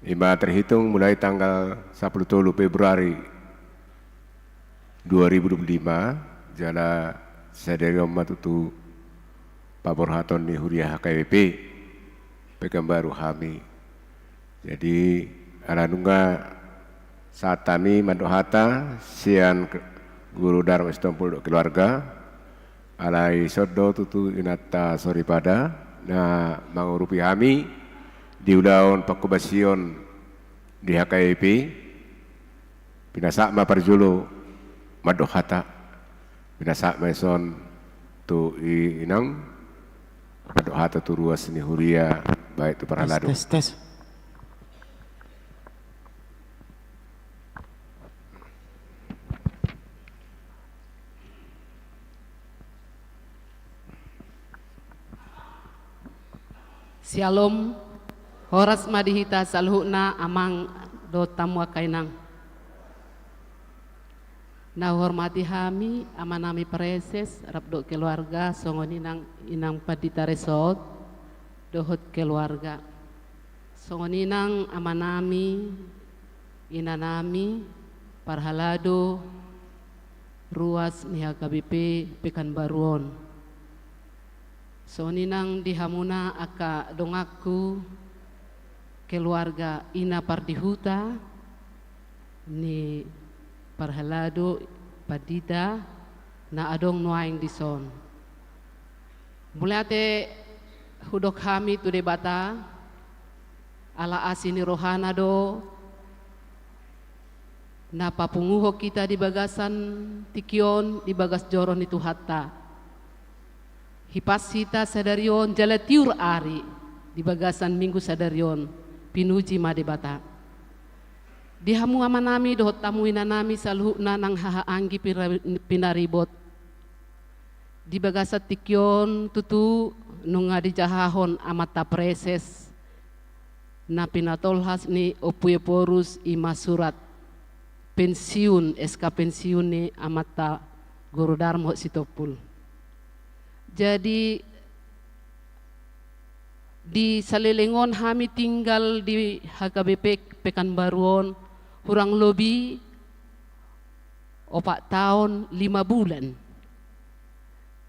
ima terhitung mulai tanggal 10 Februari 2025 jala sadariom matutu paborhaton ni Huria HKBP pekambaru kami. Jadi alanunga saat kami mandohata sian Guru Darmo Istompul keluarga alai sodo tutu inata soripada na mangurupi kami di udaon pakubasion di HKBP pinasak ma parjulo madohata pinasak maison tu inang madohata tu ruas ni Huria baik tu paralado. Tes. Shalom, horas madihita salhuna amang do tamu kainang. Na hormati kami amanami preses rabdo keluarga songoninang inang padita resort dohot keluarga. Songoninang amanami inanami Parhalado ruas ni HKBP Pekanbaruan. So ninang dihamuna aka dongaku keluarga ina pardihuta ni Parhalado Padita na adong nuaing dison. Mulai ate hudok kami tu debata ala asini rohana do na papunguho kita di bagasan tikion di bagas joron itu hatta hipas hita sadarion jalatiur ari di bagasan minggu sadarion pinuji madebata dihamu amanami dohot tamuina nami salhuna nang hahaanggi pinaribot di bagasat tikion tutu nunga di jahahon amata preses na pinatolhas ni opueporus ima surat pensiun SK pensiun ni amata Guru Darmo Sitopul. Jadi di Salelengon kami tinggal di HKBP Pekanbaruan kurang lebih 4 tahun 5 bulan.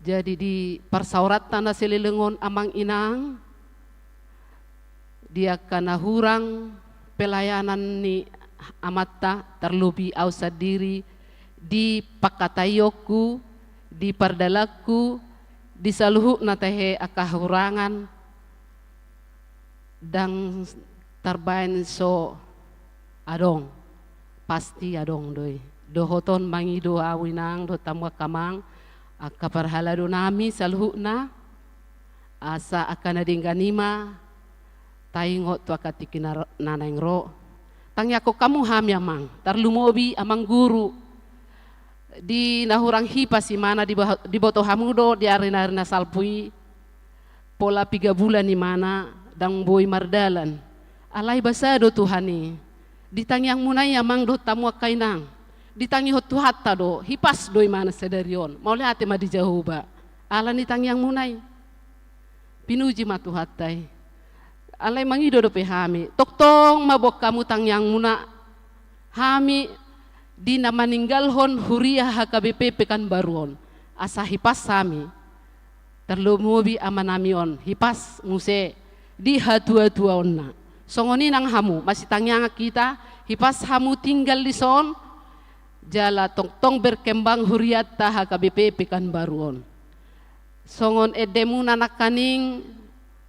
Jadi di persaurat tanah Salelengon amang inang dia kana hurang pelayanan ni amata terlebih ausad diri di pakatayoku di pardalaku di saluhu natahe akahurangan dan tarbain so adong pasti adong doi dohoton mangido awinang do tamu kamang akaparhalado nami saluhu na asa akan adingganima taingot tu akatikin nanang ro tangya ko kamu ham yamang tarlumobi amang guru di nahurang hipa si mana di boto hamudo di arena salpui pola 3 bulan ni mana dang boy mardalan alai basado tuhani ditangyang munay amang do tamu kainang ditangi hotu hatta do hipas do mana sedarion mauli ate ma di jahuba ala ni tangyang munay pinuji matu hattai alai mangido do pe hami toktong mabok kamu tangyang muna hami di na maninggalhon huriah HKBP Pekanbaruan asa hipas sami terlumubi amanamion hipas muse di hatua-tua onna songoni nang hamu masih tangyang kita hipas hamu tinggal di son jala tong berkembang huriat ta HKBP Pekanbaruan songon edemu nanak kaning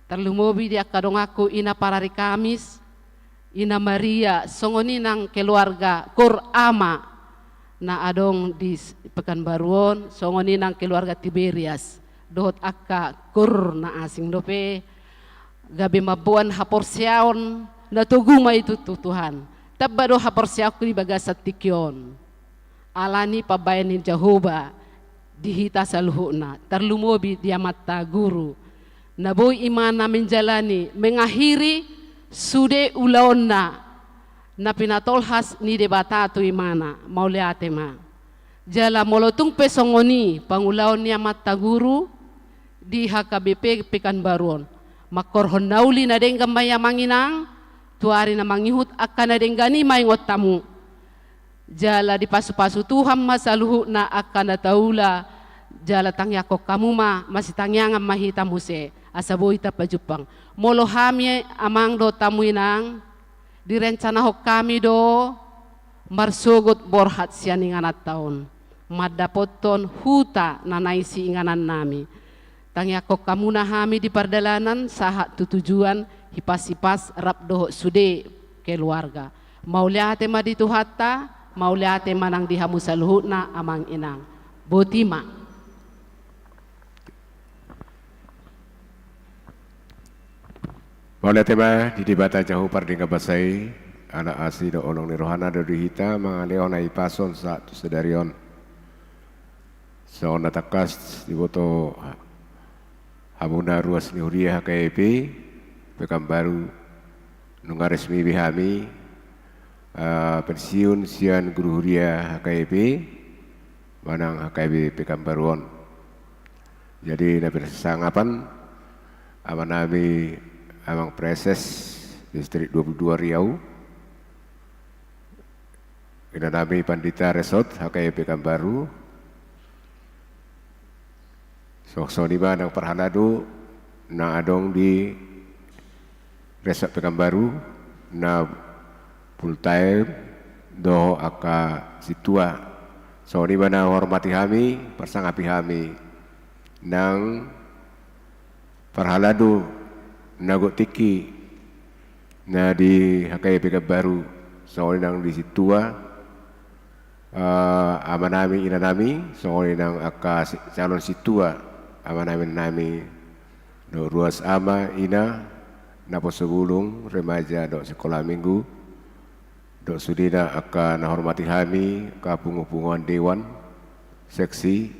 terlumobi dia kadong aku ina parari Kamis ina Maria songoni nang keluarga Kur Ama na adong di Pekanbaruan songoni nang keluarga Tiberias dohot akka kur na asing dope gabe mabuan haporsiaon na tuguma itu Tuhan tabado haporsiaku di bagasat tikyon alani pabayanin Jehovah dihita saluhuna terlumobi dia mata guru naboy imana menjalani mengakhiri sude ulaonna na pinatolhas ni debata tu imana mauliate ma jala molotung pesongoni pangulaon niya mata guru di HKBP Pekanbaruan makorhon nauli na deng gamaya manginang tuari na mangihut akan na deng gani maingot tamu jala di pasu-pasu Tuhan masaluhu na akan na taula jala tangyako kamu ma masih tangyang mahita muse asaboy ta pajupang molo hami amang do tamuinang direncana ho kami do marsugot borhat siya ninganat taon madapoton huta na naisi inganan nami tangyako kamu na hami di pardalanan saha tutujuan hipas-hipas rap doho sude keluarga mauliate ma ditu hatta mauliate manang dihamu saluhut na amang inang botima. Maula tema di debata jauh pardingga basai anak asli do olong ni rohana do dihita mangaleon ai pason sa tu sedarion so natakas di boto hamuna ruas ni huriah HKBP Pekanbaru nunga resmi bihami pensiun sian guru huriah HKBP manang HKBP Pekanbaruan jadi nabi sangapan amanami Amang Preses distrik 22 Riau ina nami Pandita Resort hakai Pekanbaru. So di mana perhaladu na adong di Resort Pekanbaru na full time do aka situa. So di mana hormati kami, persangapi kami nang perhaladu nago tiki na di hakai Pekanbaru. So nang di situa ama nami ina nami so nang aka calon situa ama nami do ruas ama ina napo sebulung remaja do sekolah minggu do sudina akan hormati kami kapungupungan dewan seksi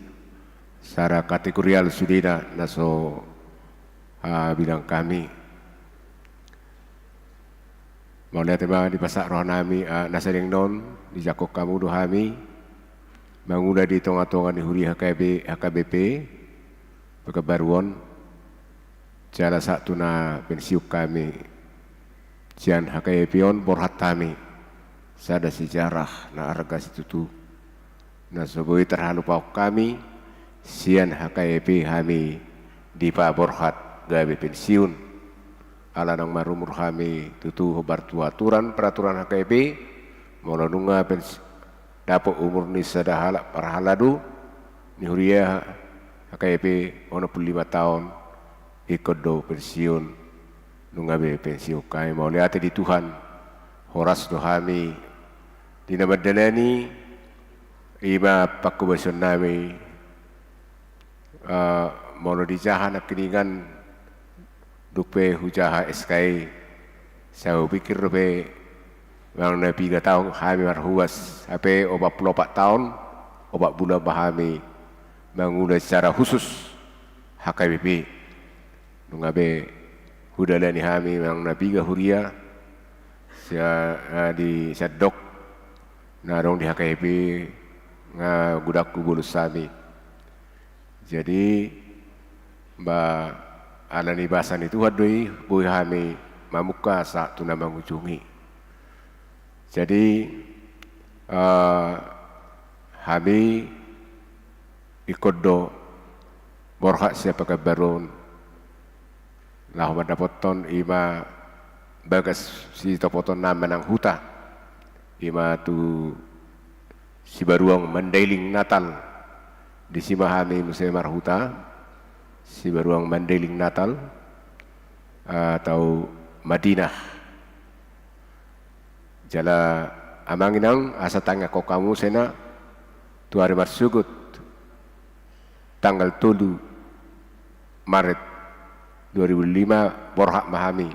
secara kategorial sudina naso bidang kami mau lihat di pasak roh nami nasaring non di jakok kamu do kami mangula di tonga-tonga di huri HKBP Pekanbaruan salah satu na pensiuk kami sian HKBP-on borhat kami sada sejarah na arga situtu na seboi terhalu pau kami sian HKBP kami di pa borhat gawe pensiun ala nang marumur kami tutu hobar aturan peraturan HKBP mula nunga dapat umur ni sada parhaladu ni huria HKBP ono 5 tahun ikut do pensiun nunga be pensiun kami mau lihat di Tuhan horas do kami di nama dalani ima pakubasun nami mau dijahan keningan dupe hujaha SKI saya pikir dupe yang nabi 3 tahun kami marhuas HP obat 4 tahun obat bulan bahami mengulai secara khusus HKBP nungabe hudalani kami yang nabi huria di sadok narong di HKBP nga gudak kubulus sami jadi mbak alani basan itu hadoi boy kami mamuka saat tuna mengunjungi jadi kami ikut do borhak siapa kabarun lah mendapaton ima bagas si topoton nama nang huta ima tu si baruang mandailing Natal di sima kami musim marhuta si baruang mandailing Natal atau Madinah jala amanginang asa tanga ko kamu sena tu hari marsugut tanggal 7 Maret 2005 borhak mahami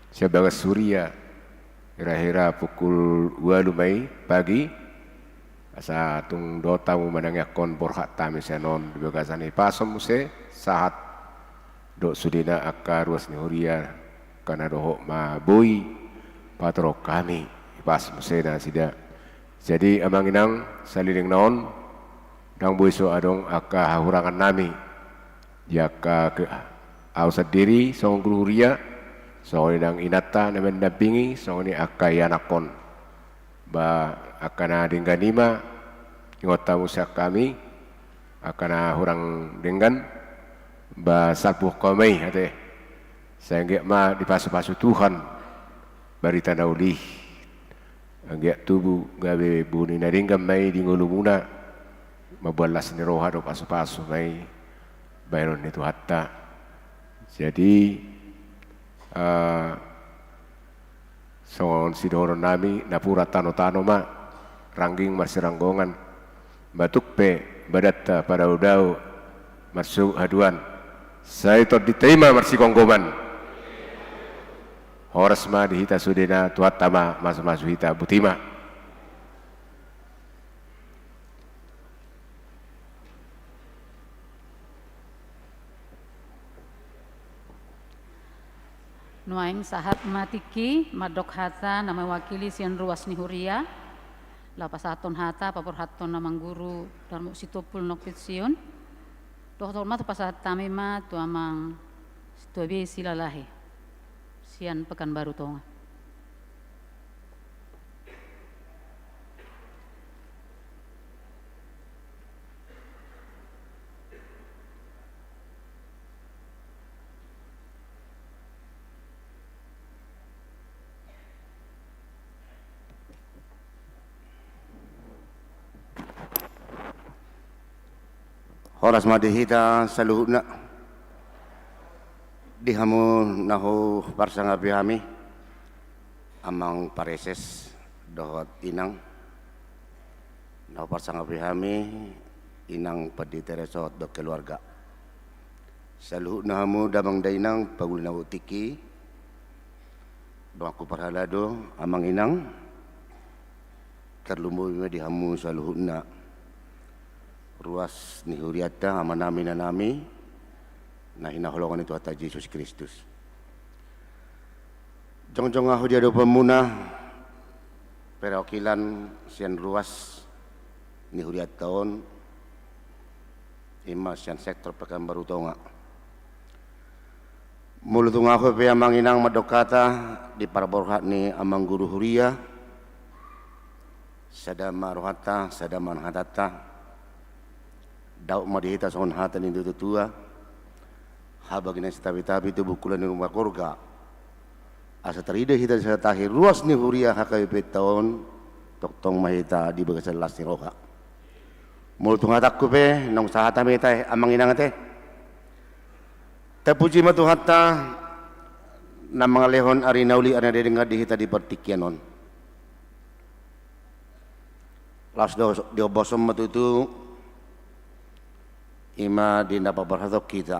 sebagai Suria kira-kira pukul 2 Mei pagi asa tung dota mu manangyakon borhak tami senon di bagasani pasom muse saat do sudina akka ruas ni huria kana doho ma boy patro kami pas muse na sida jadi amanginang saliling naon dang boy so adong akka hahurangan nami jaka ke ausad diri song guru huria so nang inata na mendampingi so ni akka yanakon ba akana dingganima ingota musa kami akana hurang dengan ba salpuh komai ate sehingga ma dipasu-pasu Tuhan barita nauli angge tubuh gawe buni na ringgam mai di ngulumuna mabalas ni roha do pasu-pasu mai bayron itu hatta jadi songon sidoron nami napura tano-tano ma rangging masiranggongan batuk pe badatta pada udau masuk haduan saya tot diterima marsikonggoman horas ma dihita sudena tuat tama masuk hita butima Nuaing sahat matiki madok hata nama wakili sian ruas ni huria lapas haton hata papor haton namang guru darmo sitopul nok pensiun doktor mat pasat tami ma tu amang situabe silalahi sian Pekanbaru tonga oras madihita sa luhod na. Di hamo naho parsa nga bihami amang pareses dohot inang naho parsa nga bihami inang paditeresot do keluarga. Sa luhod na hamo damang dainang paguli na utiki do ako parhalado amang inang terlumboy nga di hamo sa luhod na ruas ni Huriata ama namin na nami na hinahulungan ito at Jesus Kristus. Jong-jong ako diya doon muna, pero kilan siyan ruas ni Huriat taon, ima siyan sektor pekan baru to nga. Mulutong ako pa amang inang madokata di paraborhat ni amang guru Huria, sadama rohata, sadama hatata, daw madihita sa unhatan ni tutua, habang ina sa tabi-tabi itu bukulan ni rumah korga asa terida hita sa tahir ruas ni Huria hakayupit taon toktong mahita di bagasal las ni roka mulutong hatak ko pe nang sa hatami tay amang inang ate tapuji matuhatta na mga lehon ari nauli ana dengar di hita di partikyanon las do bosom matutu ima di napabarhatok kita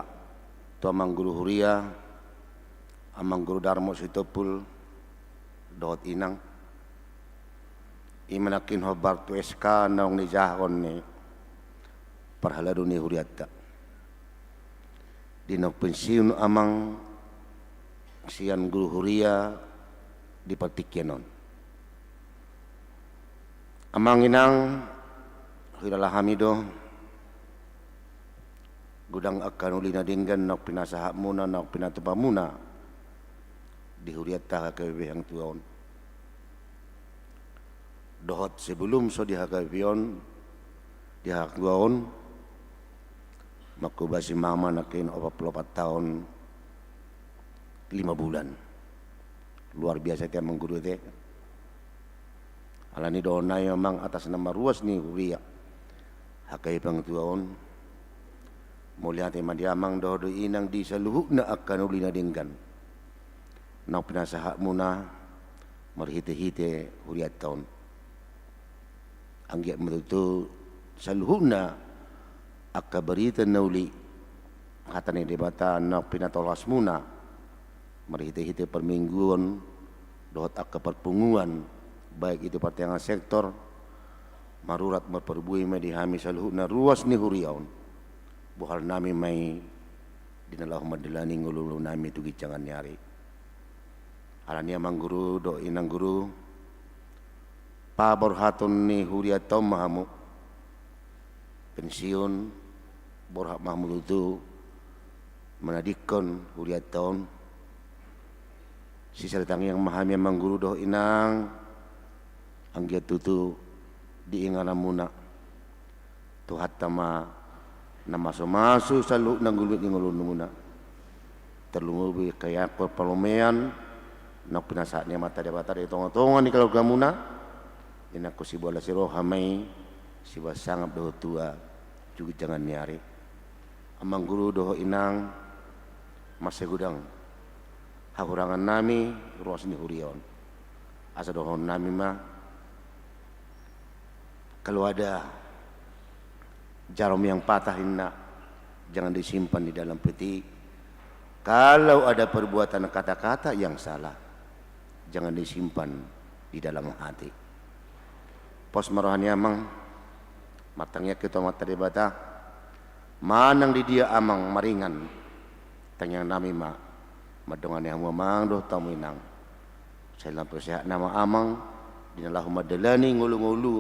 tu amang guru Huria, amang guru Darmo Sitopul, dohot inang. Imanakin hobar tu SK naong ni jahon ni parhalado ni Huriata. Di pensiun amang sian guru Huria di Patikyanon. Amang inang Hiralah Hamido gudang akan uli na dinggan nak pinasahap muna nak pinatupa muna di Huriata kakabihang tuon dohot sebelum so di hakabion di hakguaon makubasi mama nakin 44 tahun 5 bulan luar biasa tiang mengguru te alani donai memang atas nama ruas ni Huria hakabihang tuon mulia tema diamang dodo inang di saluhuk na akan uli na dinggan. Nang pinasahak muna marhite-hite Huriat taon. Ang giat matutu saluhuk na akka berita na uli hatan ni debata nang pinatolas muna marhite-hite permingguan dohot akka perpunguan baik itu partengan sektor marurat merperbui medihami saluhuk na ruas ni Huriaon. Buhal nami may dinalah madalani ngululu nami tu gicangan nyari. Alania mang guru do inang guru pabor hatun ni Huria tom mahamu pensiun borhak mahmud itu menadikon Huria tom sisa datang yang mahami mang guru do inang anggia tutu diingan muna tuhat tama na maso-maso sa loob ng gulwit ng ulun muna. Terlumubi kaya perpalomean na pinasa niya mata debata itong-tongan ni kalauga muna. Inaku si bola si roha may si basangap doho tua juga jangan nyari. Amang guru doho inang masegudang hakurangan nami ruas ni Hurion. Asa doho nami mah kalau ada jarum yang patah inna jangan disimpan di dalam peti. Kalau ada perbuatan kata-kata yang salah jangan disimpan di dalam hati. Pos marohani amang matangnya kita mata debata manang di dia amang maringan tanyang nami ma madongan yang mamang doh taminang saya lampu sehat nama amang dinalah madalani ngulu-ngulu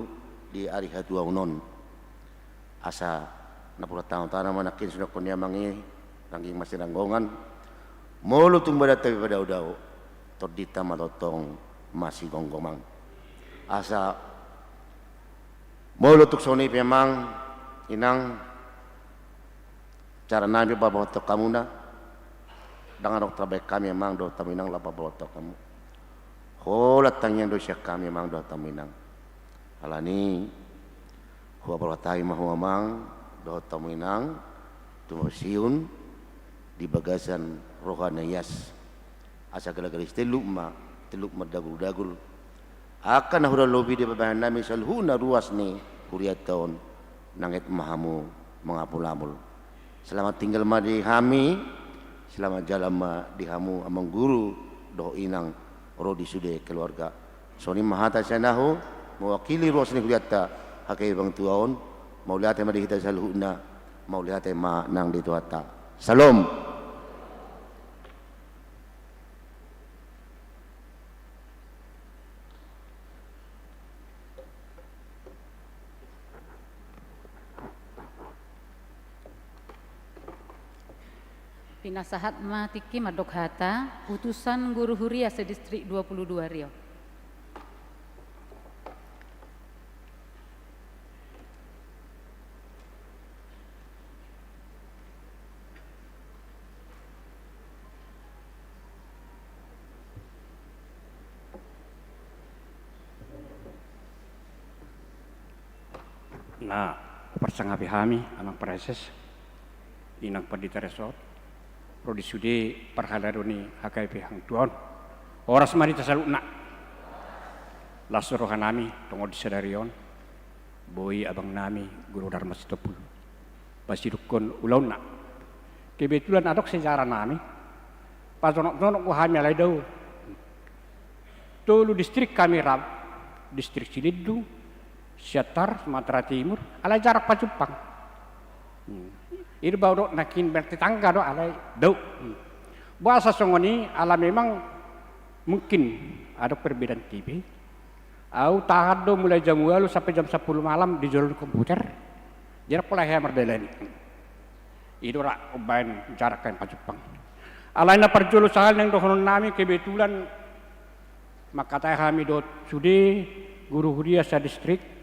di ari hatua unon asa napura tahun tanah manakin sudah konya mangi rangging masih ranggongan mulu tumba tapi pada udau tordita matotong masih gonggomang asa mulu tuk soni memang inang cara nabi babotok kamu na dengan dokter baik kami memang do taminang lapa babotok kamu holat tanyang do syak kami memang do taminang alani huwa perwatai mahu amang dohot tamuinang tumasiun di bagasan rohanayas asa galagalis teluk ma dagul akan nahura lobi di babahan nami salhuna ruas ni kuriat tahun nangit mahamu mengapulamul. Selamat tinggal ma di hami, selamat jalan ma di hamu amang guru doh inang rodi sude keluarga. Soni mahata sanahu mewakili ruas ni kuriat ta hakai bang tuaon mau lihat ma di kita salhuna mau lihat ma nang di tuata. Salam. Pinasahat matiki madok hata putusan guru huria sedistrik 22 Riau. Nah, persangapi hami amang proses inang padita resort Rodi sude perhalaruni HKP hang tuan oras mari tasaluna lasorohan nami tunggu di sadarion boy abang nami guru Dharma Sitopul pasidukon ulauna kebetulan adok sejarah nami pasonok-sonok ko hami alay daw tolu distrik kami rab distrik Siliddu Siatar Sumatera Timur alay jarak Pacupang Ini baru nakin bertetangga do alai do. Bahasa songoni ala memang mungkin ada perbedaan TV. Au tahad do mulai jam 8 sampai jam 10 malam di jalur komputer. Jarak pola ya merdelani. Itu rak ubain jarak kan Pacupang. Alaina perjulu sahal yang dohonon nami kebetulan maka teh kami do sude guru huria sa distrik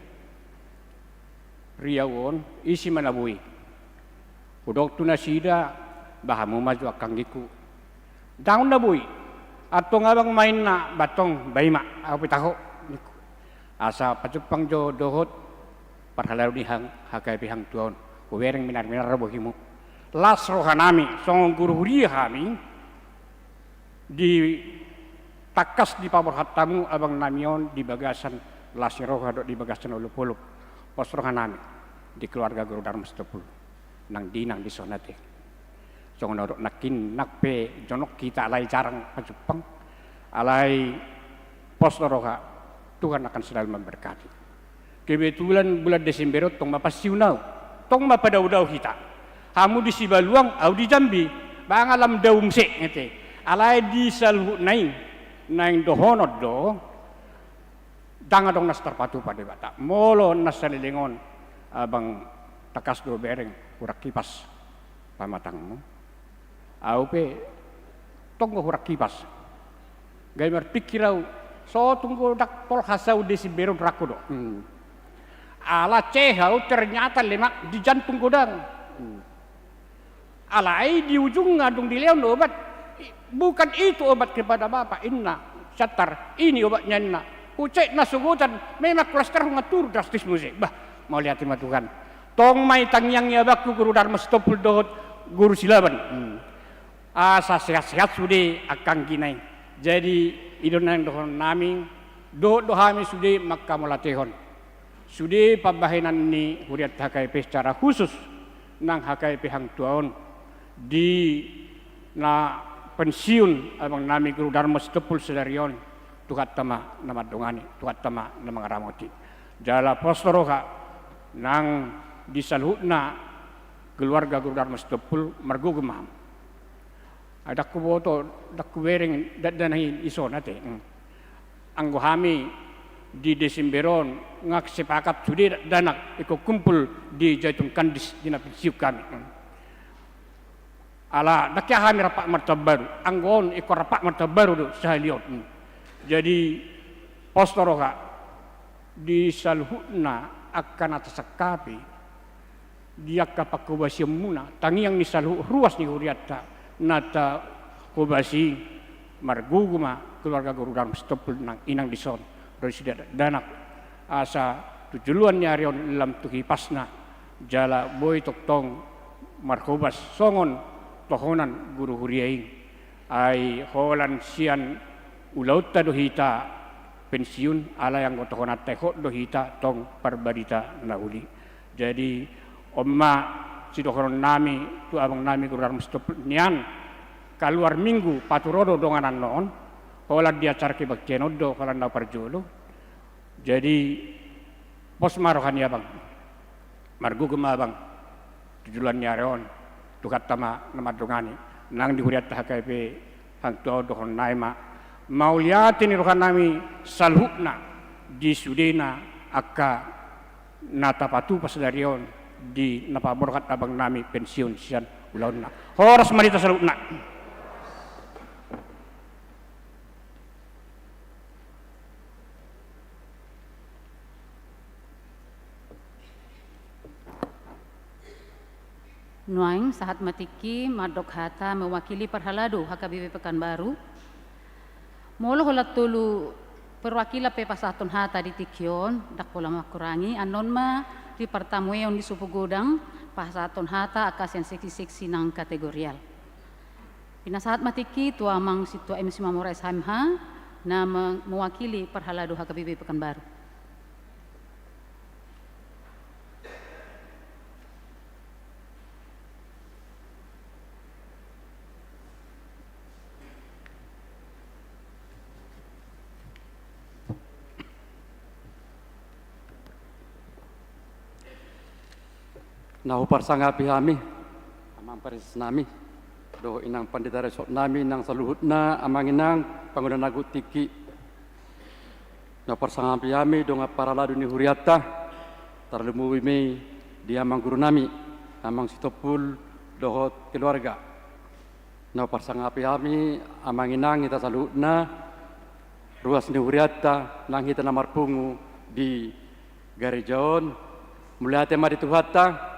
Riawon isi manabui. Udok tu nasida bahamu maju akang giku. Daun na boy. Atong abang main na batong bayma aku tahu. Asa Pacupang jo dohot parhalaw ni hang hakay pihang tuon. Kuwereng minar bohimu. Las rohanami song guru huria kami di takas di paborhat tamu abang namion di bagasan las roha di bagasan ulup-ulup. Pos rohanami di keluarga guru Dharma Sitopul. Nang dinang di sonate song norok nakin nakpe jonok kita alai jarang Pacupang alai pos roha Tuhan akan selalu memberkati. Kebetulan bulan Desember tong mapasiunau tong mapadau-dau kita hamu di Sibaluang au di Jambi bangalam daum se ngete alai di salhu naing dohonot do dangadong nas terpatu pada bata molo nas salilingon abang takas do bereng hurak kipas pamatangmu au pe tonggo hurak kipas gaimar pikirau so tunggu dak tol hasau di Siberun rakudo ala cehau ternyata lemak di jantung godang alai di ujung ngadung di leon obat bukan itu obat kepada bapak inna Satar ini obatnya inna ucek nasugutan memang klaster ngatur drastis musik bah mau lihat ima Tuhan tong mai tangyang ya bakku guru Dharma Sitopul dohot guru silaban asa sehat-sehat sude akang kinai jadi idonang dohon nami dohami sude makka molatehon sude pabahenan ni huriat HKP secara khusus nang HKP hang tuaon di na pensiun abang nami guru Dharma Sitopul sedarion tuhat tama nama dongani tuhat tama nama ngaramoti jala postoroha nang disalhutna keluarga guru Dharma Sitopul margo gemam ada kuboto dak kuwereng dadanahin iso nate anggo hami di Desemberon ngak sepakat sudah danak iko kumpul di Jaitun Kandis di pensiun kami ala dakya kami rapak martabaru anggon iko rapak martabaru do sahalion jadi postoroha di salhutna akan atas kapi dia kapakubasi muna tangiang ni salhu ruas ni huriata nata kubasi marguguma keluarga guru Dharma Sitopul nang inang dison resida danak asa tujuluan nyarion lam tuhi pasna jala boy toktong markobas songon tohonan guru huriaing ay holan sian ulauta dohita pensiun ala yang tohonat tehok dohita tong parbarita nauli. Jadi omma si dohonon nami tu abang nami kurang stop nian keluar minggu paturodo donganan non holan dia carke bakcenodo holan na parjolo. Jadi pos marohan ya bang margu gema bang tujuan nyareon tukat tama nama dongani nang dihuriat HKP hang tuau dohon naima mau liatin rohan nami salhukna di sudena akka nata patu pas darion di napa borkat abang nami pensiun sian ulauna horas marita salhukna. Nuaing sahat matiki madok hata mewakili Parhalado HKBP Pekanbaru. Molo holat tulu perwakila pe pasaton hata di Tikyon dak pola makurangi anon ma di pertamueon di Supu Godang pasaton hata akasian seksi-seksi nang kategorial. Pinasahat matiki tua mang situa MC Mamores Hamha na mewakili Parhalado HKBP Pekanbaru. Nahu parsangapi kami, amang paris nami, do inang pandita resort nami nang saluhutna amang inang pangunan nagu tiki. Nahu parsangapi kami do Parhalado ni huriata, tarlemu wimi dia amang guru nami, amang sitopul dohot keluarga. Nahu parsangapi kami amang inang kita saluhutna, ruas ni huriata nang kita namarpungu di Garijaon, mulai tema di Tuhata.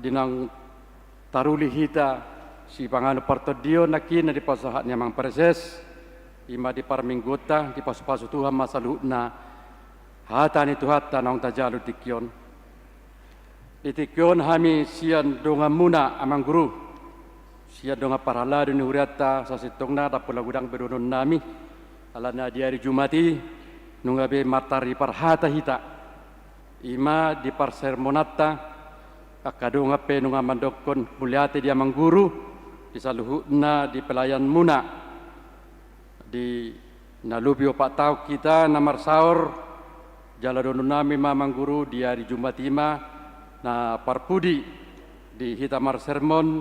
Dinang taruli hita si pangano partodio nakin di pasahatnya mang perses ima di parminggota di pasu-pasu Tuhan masaluna hata ni tuhata nang tajalu tikyon itikyon hami sian donga muna amang guru sian donga Parhalado ni huriata sasitongna dapula gudang bedonon nami alana di hari Jumati nungabe matari parhata hita ima di parsermonata akado ngape nunga mandokon muliate dia mangguru di saluhuna di pelayan muna di nalubi opak tau kita namar saur jala donu nami mamang guru di hari Jumatima na parpudi di hitamar sermon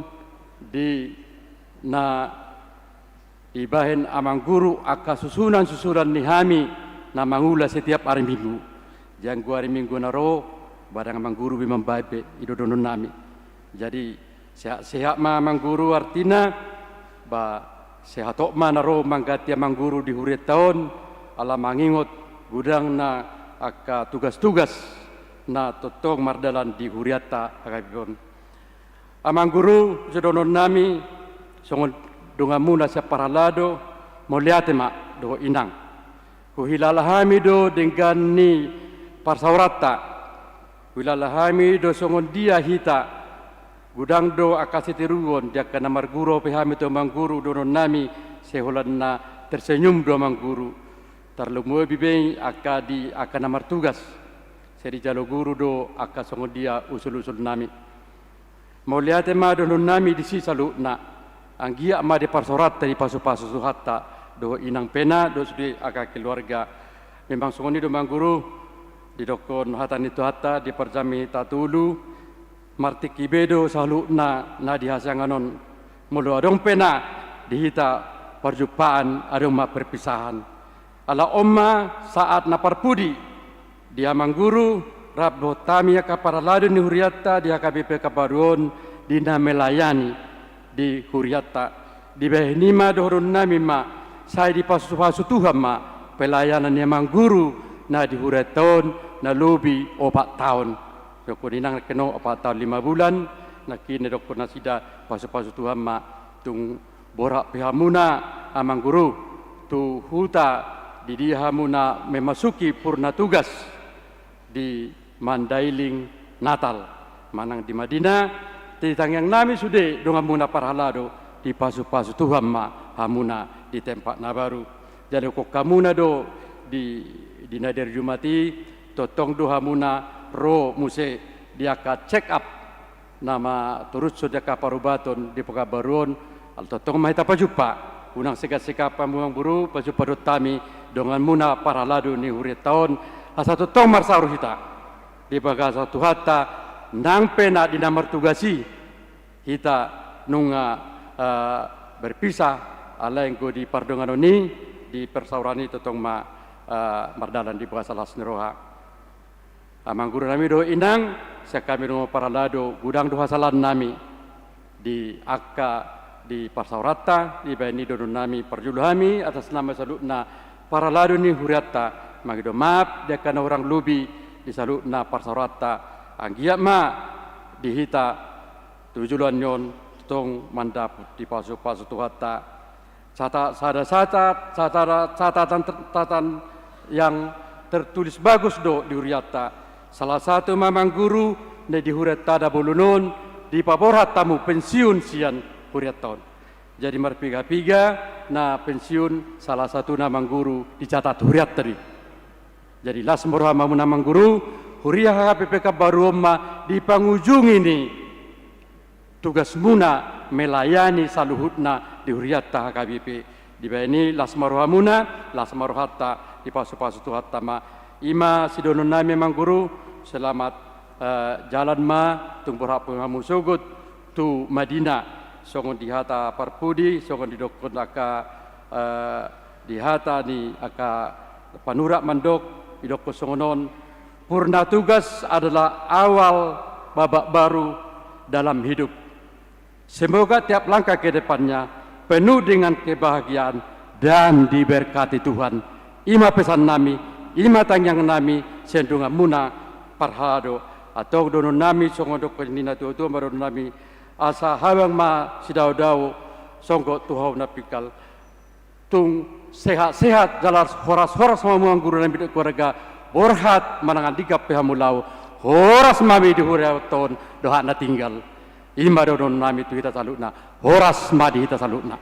di na ibahen amang guru aka susunan nihami na mangula setiap hari Minggu janggu hari Minggu naro barang amang guru bimang babe idodonon nami. Jadi sehat mamang guru artina ba sehat ma naro manggati amang guru di hurit tahun ala mangingot gudang na aka tugas-tugas na totong mardalan di huriata akabon. Amang guru jodonon nami songon dongamuna sa Parhalado moliate ma do inang. Kuhilalahami do dengan ni parsaurata wilalahami do songon dia hita gudang do akasitiruon dia kana marguro pehami to mangguru donon nami seholan na tersenyum do mangguru tarlumu bibeng aka namar tugas seri jalo guru do aka songon dia usul-usul nami mauliate ma donon nami di sisalu na anggia ma di parsorat di pasu-pasu suhatta do inang pena do sudi aka keluarga memang songon do mangguru di dokon hatan itu hata di perjami tatulu martiki bedo salu na dihasanganon mulu adong pena dihita perjumpaan adong ma perpisahan ala omma saat na parpudi dia mangguru rabbo tamia ka Parhalado ni huriata di HKBP Kabaruon di melayani di huriata di behnima dohron nami ma saya di pasu-pasu Tuhan ma pelayanan yang mangguru na di huriaton na lobi 4 tahun. Doko ninang keno 4 tahun 5 bulan nakini doko nasida pasu-pasu Tuhan ma tung borak pihamuna amang guru tu huta di dihamuna memasuki purna tugas di Mandailing Natal manang di Madinah titang yang nami sude donga muna parhalado di pasu-pasu Tuhan ma hamuna di tempat na baru. Jadi kok kamuna do di nader Jumati totong do hamuna ro muse dia ka check up nama turut sudah ka parubaton di Pekabaruan al totong mahita pajupa unang sika-sika pamuang buru pajupa do tami dongan muna parhalado ni huri tahun asa totong marsaru hita di bagasa tuhata nang pena di namar tugasi kita nunga berpisah ala yang di pardongan ini di persaurani totong mardalan di bahasa lasneroha amang guru nami do inang sekami rumah paralado gudang do hasalan nami di akka di parsaurata di bani do nami perjuluhami atas nama salutna paralado ni huriatta magido maaf dia kana orang lubi di salutna parsaurata anggia ma dihita tujuan nyon tong mandap di pasu-pasu tuhata catatan yang tertulis bagus do di huriata salah satu mamang guru di huriata da bulunon di paborhat tamu pensiun sian huriaton jadi marpiga-piga na pensiun salah satu namang guru dicatat huriat tadi jadi lasmurha mamu namang guru huriah PPK baru ma di penghujung ini tugas muna melayani saluhutna di huriatta HKBP di bani lasmaruhamuna lasmaruhatta di pasu-pasu tuhatta ma ima sidonon nami memang guru selamat jalan ma tumpur hapu hamu sugut tu Madinah songon di hata parpudi songon di dokon aka di hata ni aka panurak mandok di dokon songonon purna tugas adalah awal babak baru dalam hidup. Semoga tiap langkah ke depannya penuh dengan kebahagiaan dan diberkati Tuhan. Ima pesan nami, ima tangyang nami, sendunga muna parhado atau dono nami songodok nina tu maron nami asa hawang ma sidau-dau songgo tuhau napikal tung sehat-sehat jalan horas-horas mamuang guru nami keluarga borhat manangan digap pehamulau horas mami di huriaton doha na tinggal ima dono nami tu kita salutna horas madi kita salutna.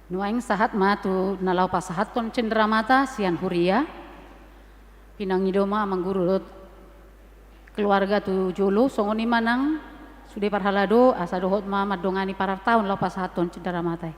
Nuaing sahat matu nalau pasahat kon cenderamata sian huria pinang idoma manggurut keluarga tu jolo songoni manang sude parhalado asa dohot ma madongani parar tahun lau pasahat kon cenderamata.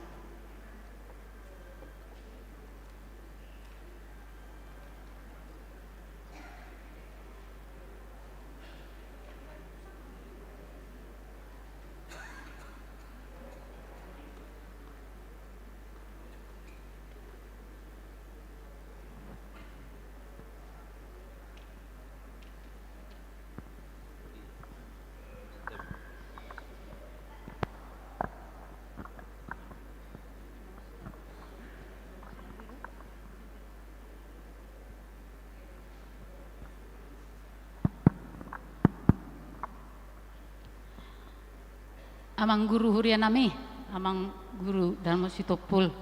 Amang guru huria nami, amang guru Darmo Sitopul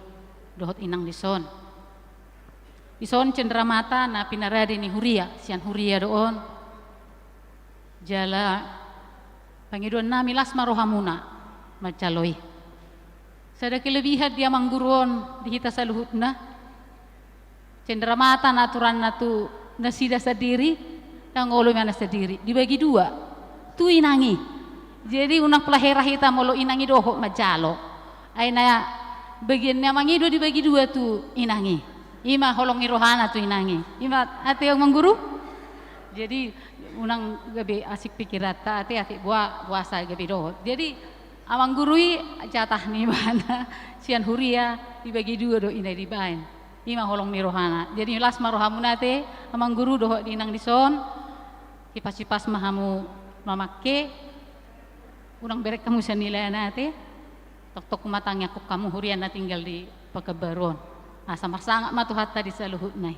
dohot inang dison. Dison cenderamata na pinaradi ni huria, sian huria doon. Jala pangiduan nami lasma rohamuna macaloi. Sada kelebihan dia mangguruon di hita saluhutna. Cenderamata naturan natu nasida sadiri, tangolo mana sadiri. Dibagi dua, tu inangi. Jadi unang pelahera hita molo inangi doho majalo. Aina bagian mangido dibagi dua tu inangi. Ima holongi rohana tu inangi. Ima ate yang mengguru. Jadi unang gabe asik pikirata ate buasa gabe doho. Jadi amang gurui jatah ni mana sian huria dibagi dua do inai dibain. Ima holong ni rohana. Jadi lasma rohamunate amang guru doho di inang dison. Kipas-kipas mahamu mamakke urang berek kamu senilai nate tok matangnya kok kamu huriana tinggal di Pekabaruan asa marsangak matu hatta di saluhut nai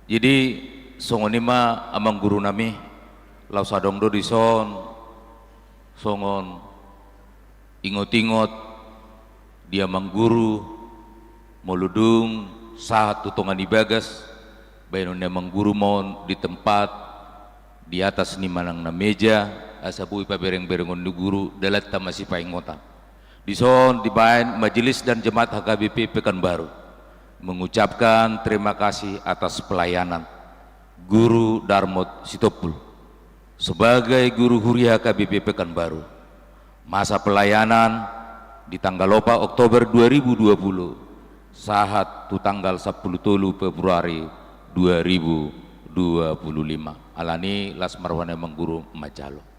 Jadi songoni ma amang guru nami lau sadong do dison songon ingot-ingot dia mang guru moludung saat tutongan ibagas bayon dia mang guru mon di tempat di atas ni manang na meja asabu ipabereng-berengon di guru dalat masih paingota dison dibain majelis dan jemaat HKBP Pekanbaru mengucapkan terima kasih atas pelayanan Guru Darmot Sitopul sebagai Guru Huria HKBP Pekanbaru. Masa pelayanan di tanggal 4 Oktober 2020 saat tu tanggal 10 Februari 2025 alani las marwane mengguru Majalo.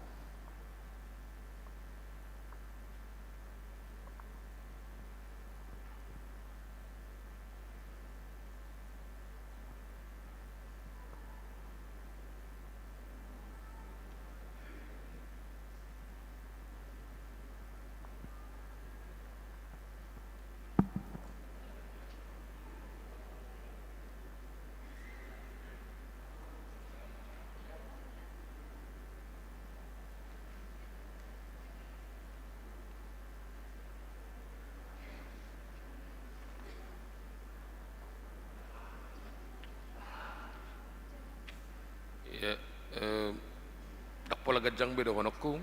Dakpola gajang bedo honokku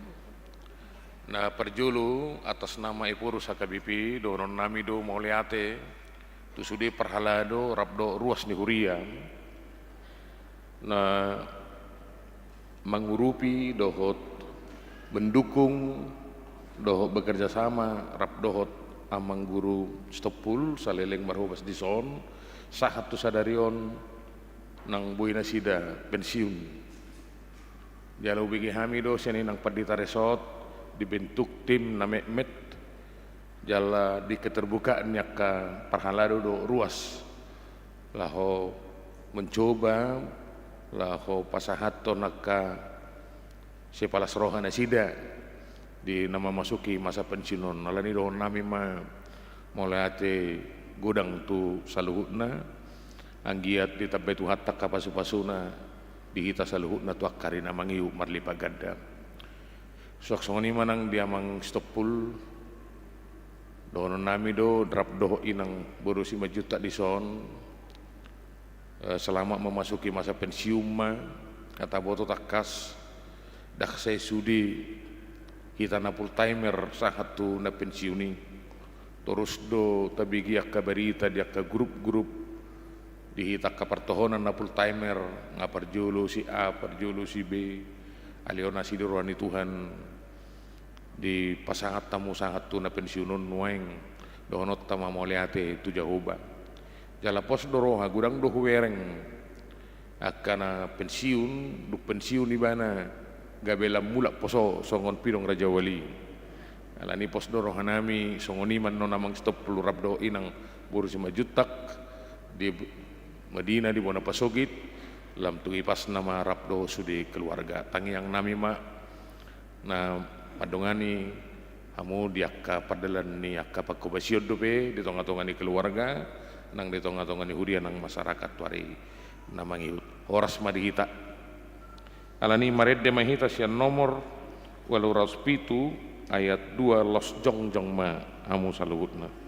na perjulu atas nama Ipurus HKBP donon nami do mauliate tu sudi perhalado rabdo ruas ni huria na mengurupi dohot mendukung dohot bekerja sama rabdohot amang guru Stopul saleleng marhubas dison sahat tu sadarion nang buina sida pensiun jalo bigi hamido seni nang Padita Resort dibentuk tim na met jala di keterbukaan yakka parhalado do ruas laho mencoba laho pasahato nakka sepalas rohana sida di nama masuki masa pensiunon alani do nami ma moleate godang tu saluhutna anggiat di tabetu hatta kapasu-pasuna dihita saluhutna tu akarina mangiu marlipa gadda sok-songoni manang dia mang Stopul dono nami do drap doho inang borusi majuta dison selama memasuki masa pensiun kata boto takas dak saya sudi kita na full timer sahat tu na pensiuni terus do tabigi akka berita di akka grup-grup dihitak kapartohonan na full timer ngaparjulu si A parjulu si B aliona si dirwani Tuhan di pasangat tamu sangat tu na pensiunon nueng dohonot tama moleate tu jahoba jala pos doroha gudang do huwereng akana pensiun du pensiun di bana gabela mulak poso songon pirong Raja Wali alani pos doroha nami songoniman no namang stop pelurap do inang borusi majutak di Medina di Bona Pasogit lam tungi pas nama rapdo sudi keluarga tangi yang nami ma na padongani hamu diakka padalan ni akka pakobasiod dope di tonga-tongani keluarga nang di tonga-tongani huria nang masyarakat tuari namangi horas madihita alani maredde mahita sian nomor 807 ayat 2 los jongjong ma hamu saluhutna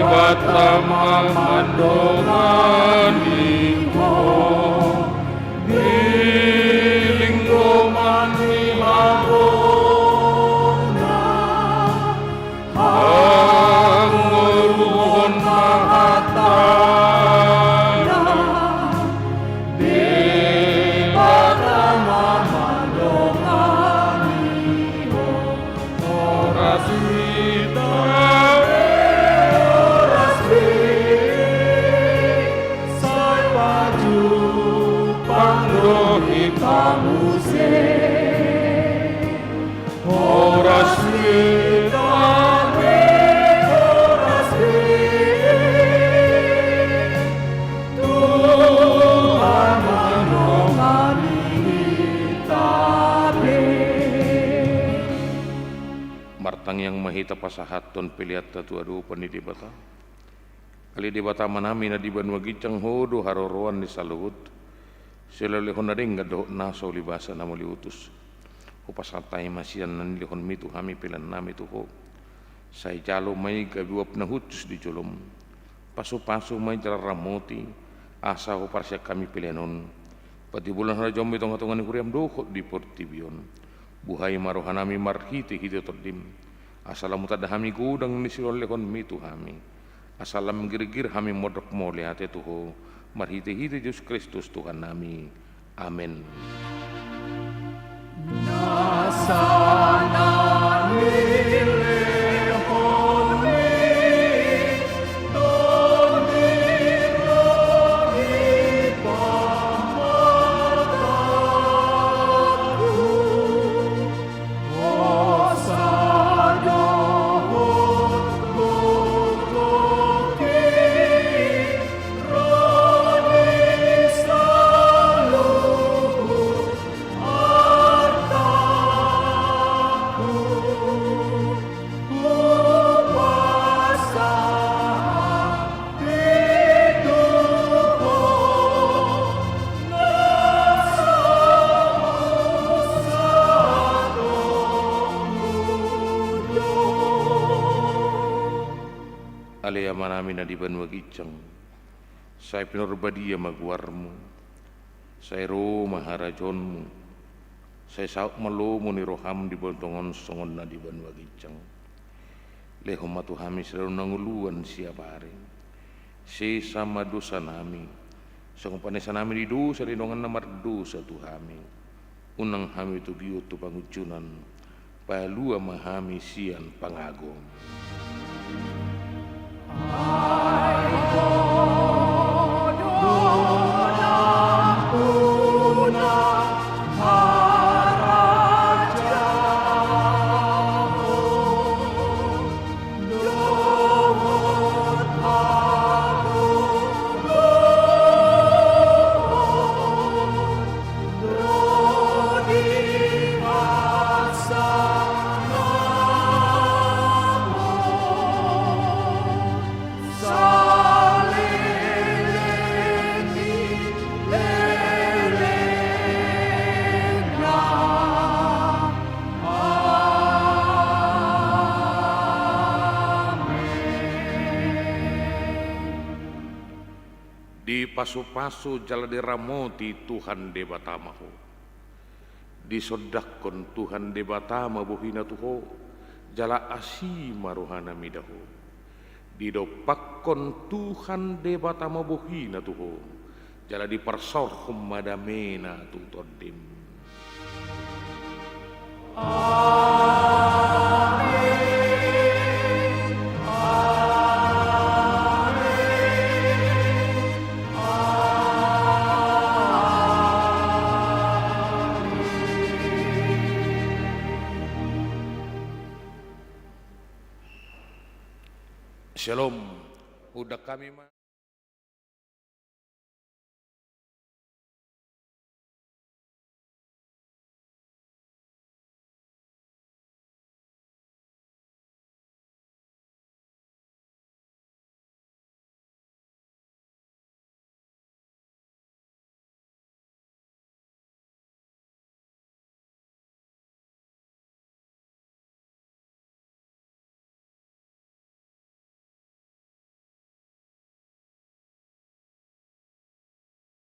Batama mandongani ko dilinggo mani mabona anguluhon mahatana di Batama mandongani ko orasita pasahaton peliatta tu adu panidi bata. Kali di bata manami na di banwa gicang hodo haroroan ni saluhut. Selalehon na rin nga doh naso libasa na muli utus. Upasatay masiyan nan lihon mitu hami pilan nami tuho. Say jalo may gabiwap na hutus di julom. Paso-paso may jararamoti. Asa ko para siya kami pilenon. Pati bulan rajom itong atungan ni Kuriam dokot di Portibion. Buhay marohanami marhiti hiti tordim. Asalam mutada hami gudang ni silolehon mitu hami. Asalam girgir hami modok mole ate tuho. Marhiti hiti Yesus Kristus Tuhan nami. Amin. Alea manami na di banwa gicang, say pinorbadiya magwarmu, say ro maharajonmu, say sauk malumu ni roham di bontongon songon na di banwa gicang. Leho matuhami selalu nanguluan siapare, si sama dosa nami, song panesa nami di dosa lindungan namar dosa tuhami, unang hami tu biut tu pangucunan, palua mahami sian pangagom. Di pasu-pasu jala diramoti Tuhan debatamaho. Di sodakon Tuhan debatama buhina tuho. Jala asima rohana midaho. Di dopakkon Tuhan debatama buhina tuho. Jala di parsorhum madamena tutodim. Shalom, udah kami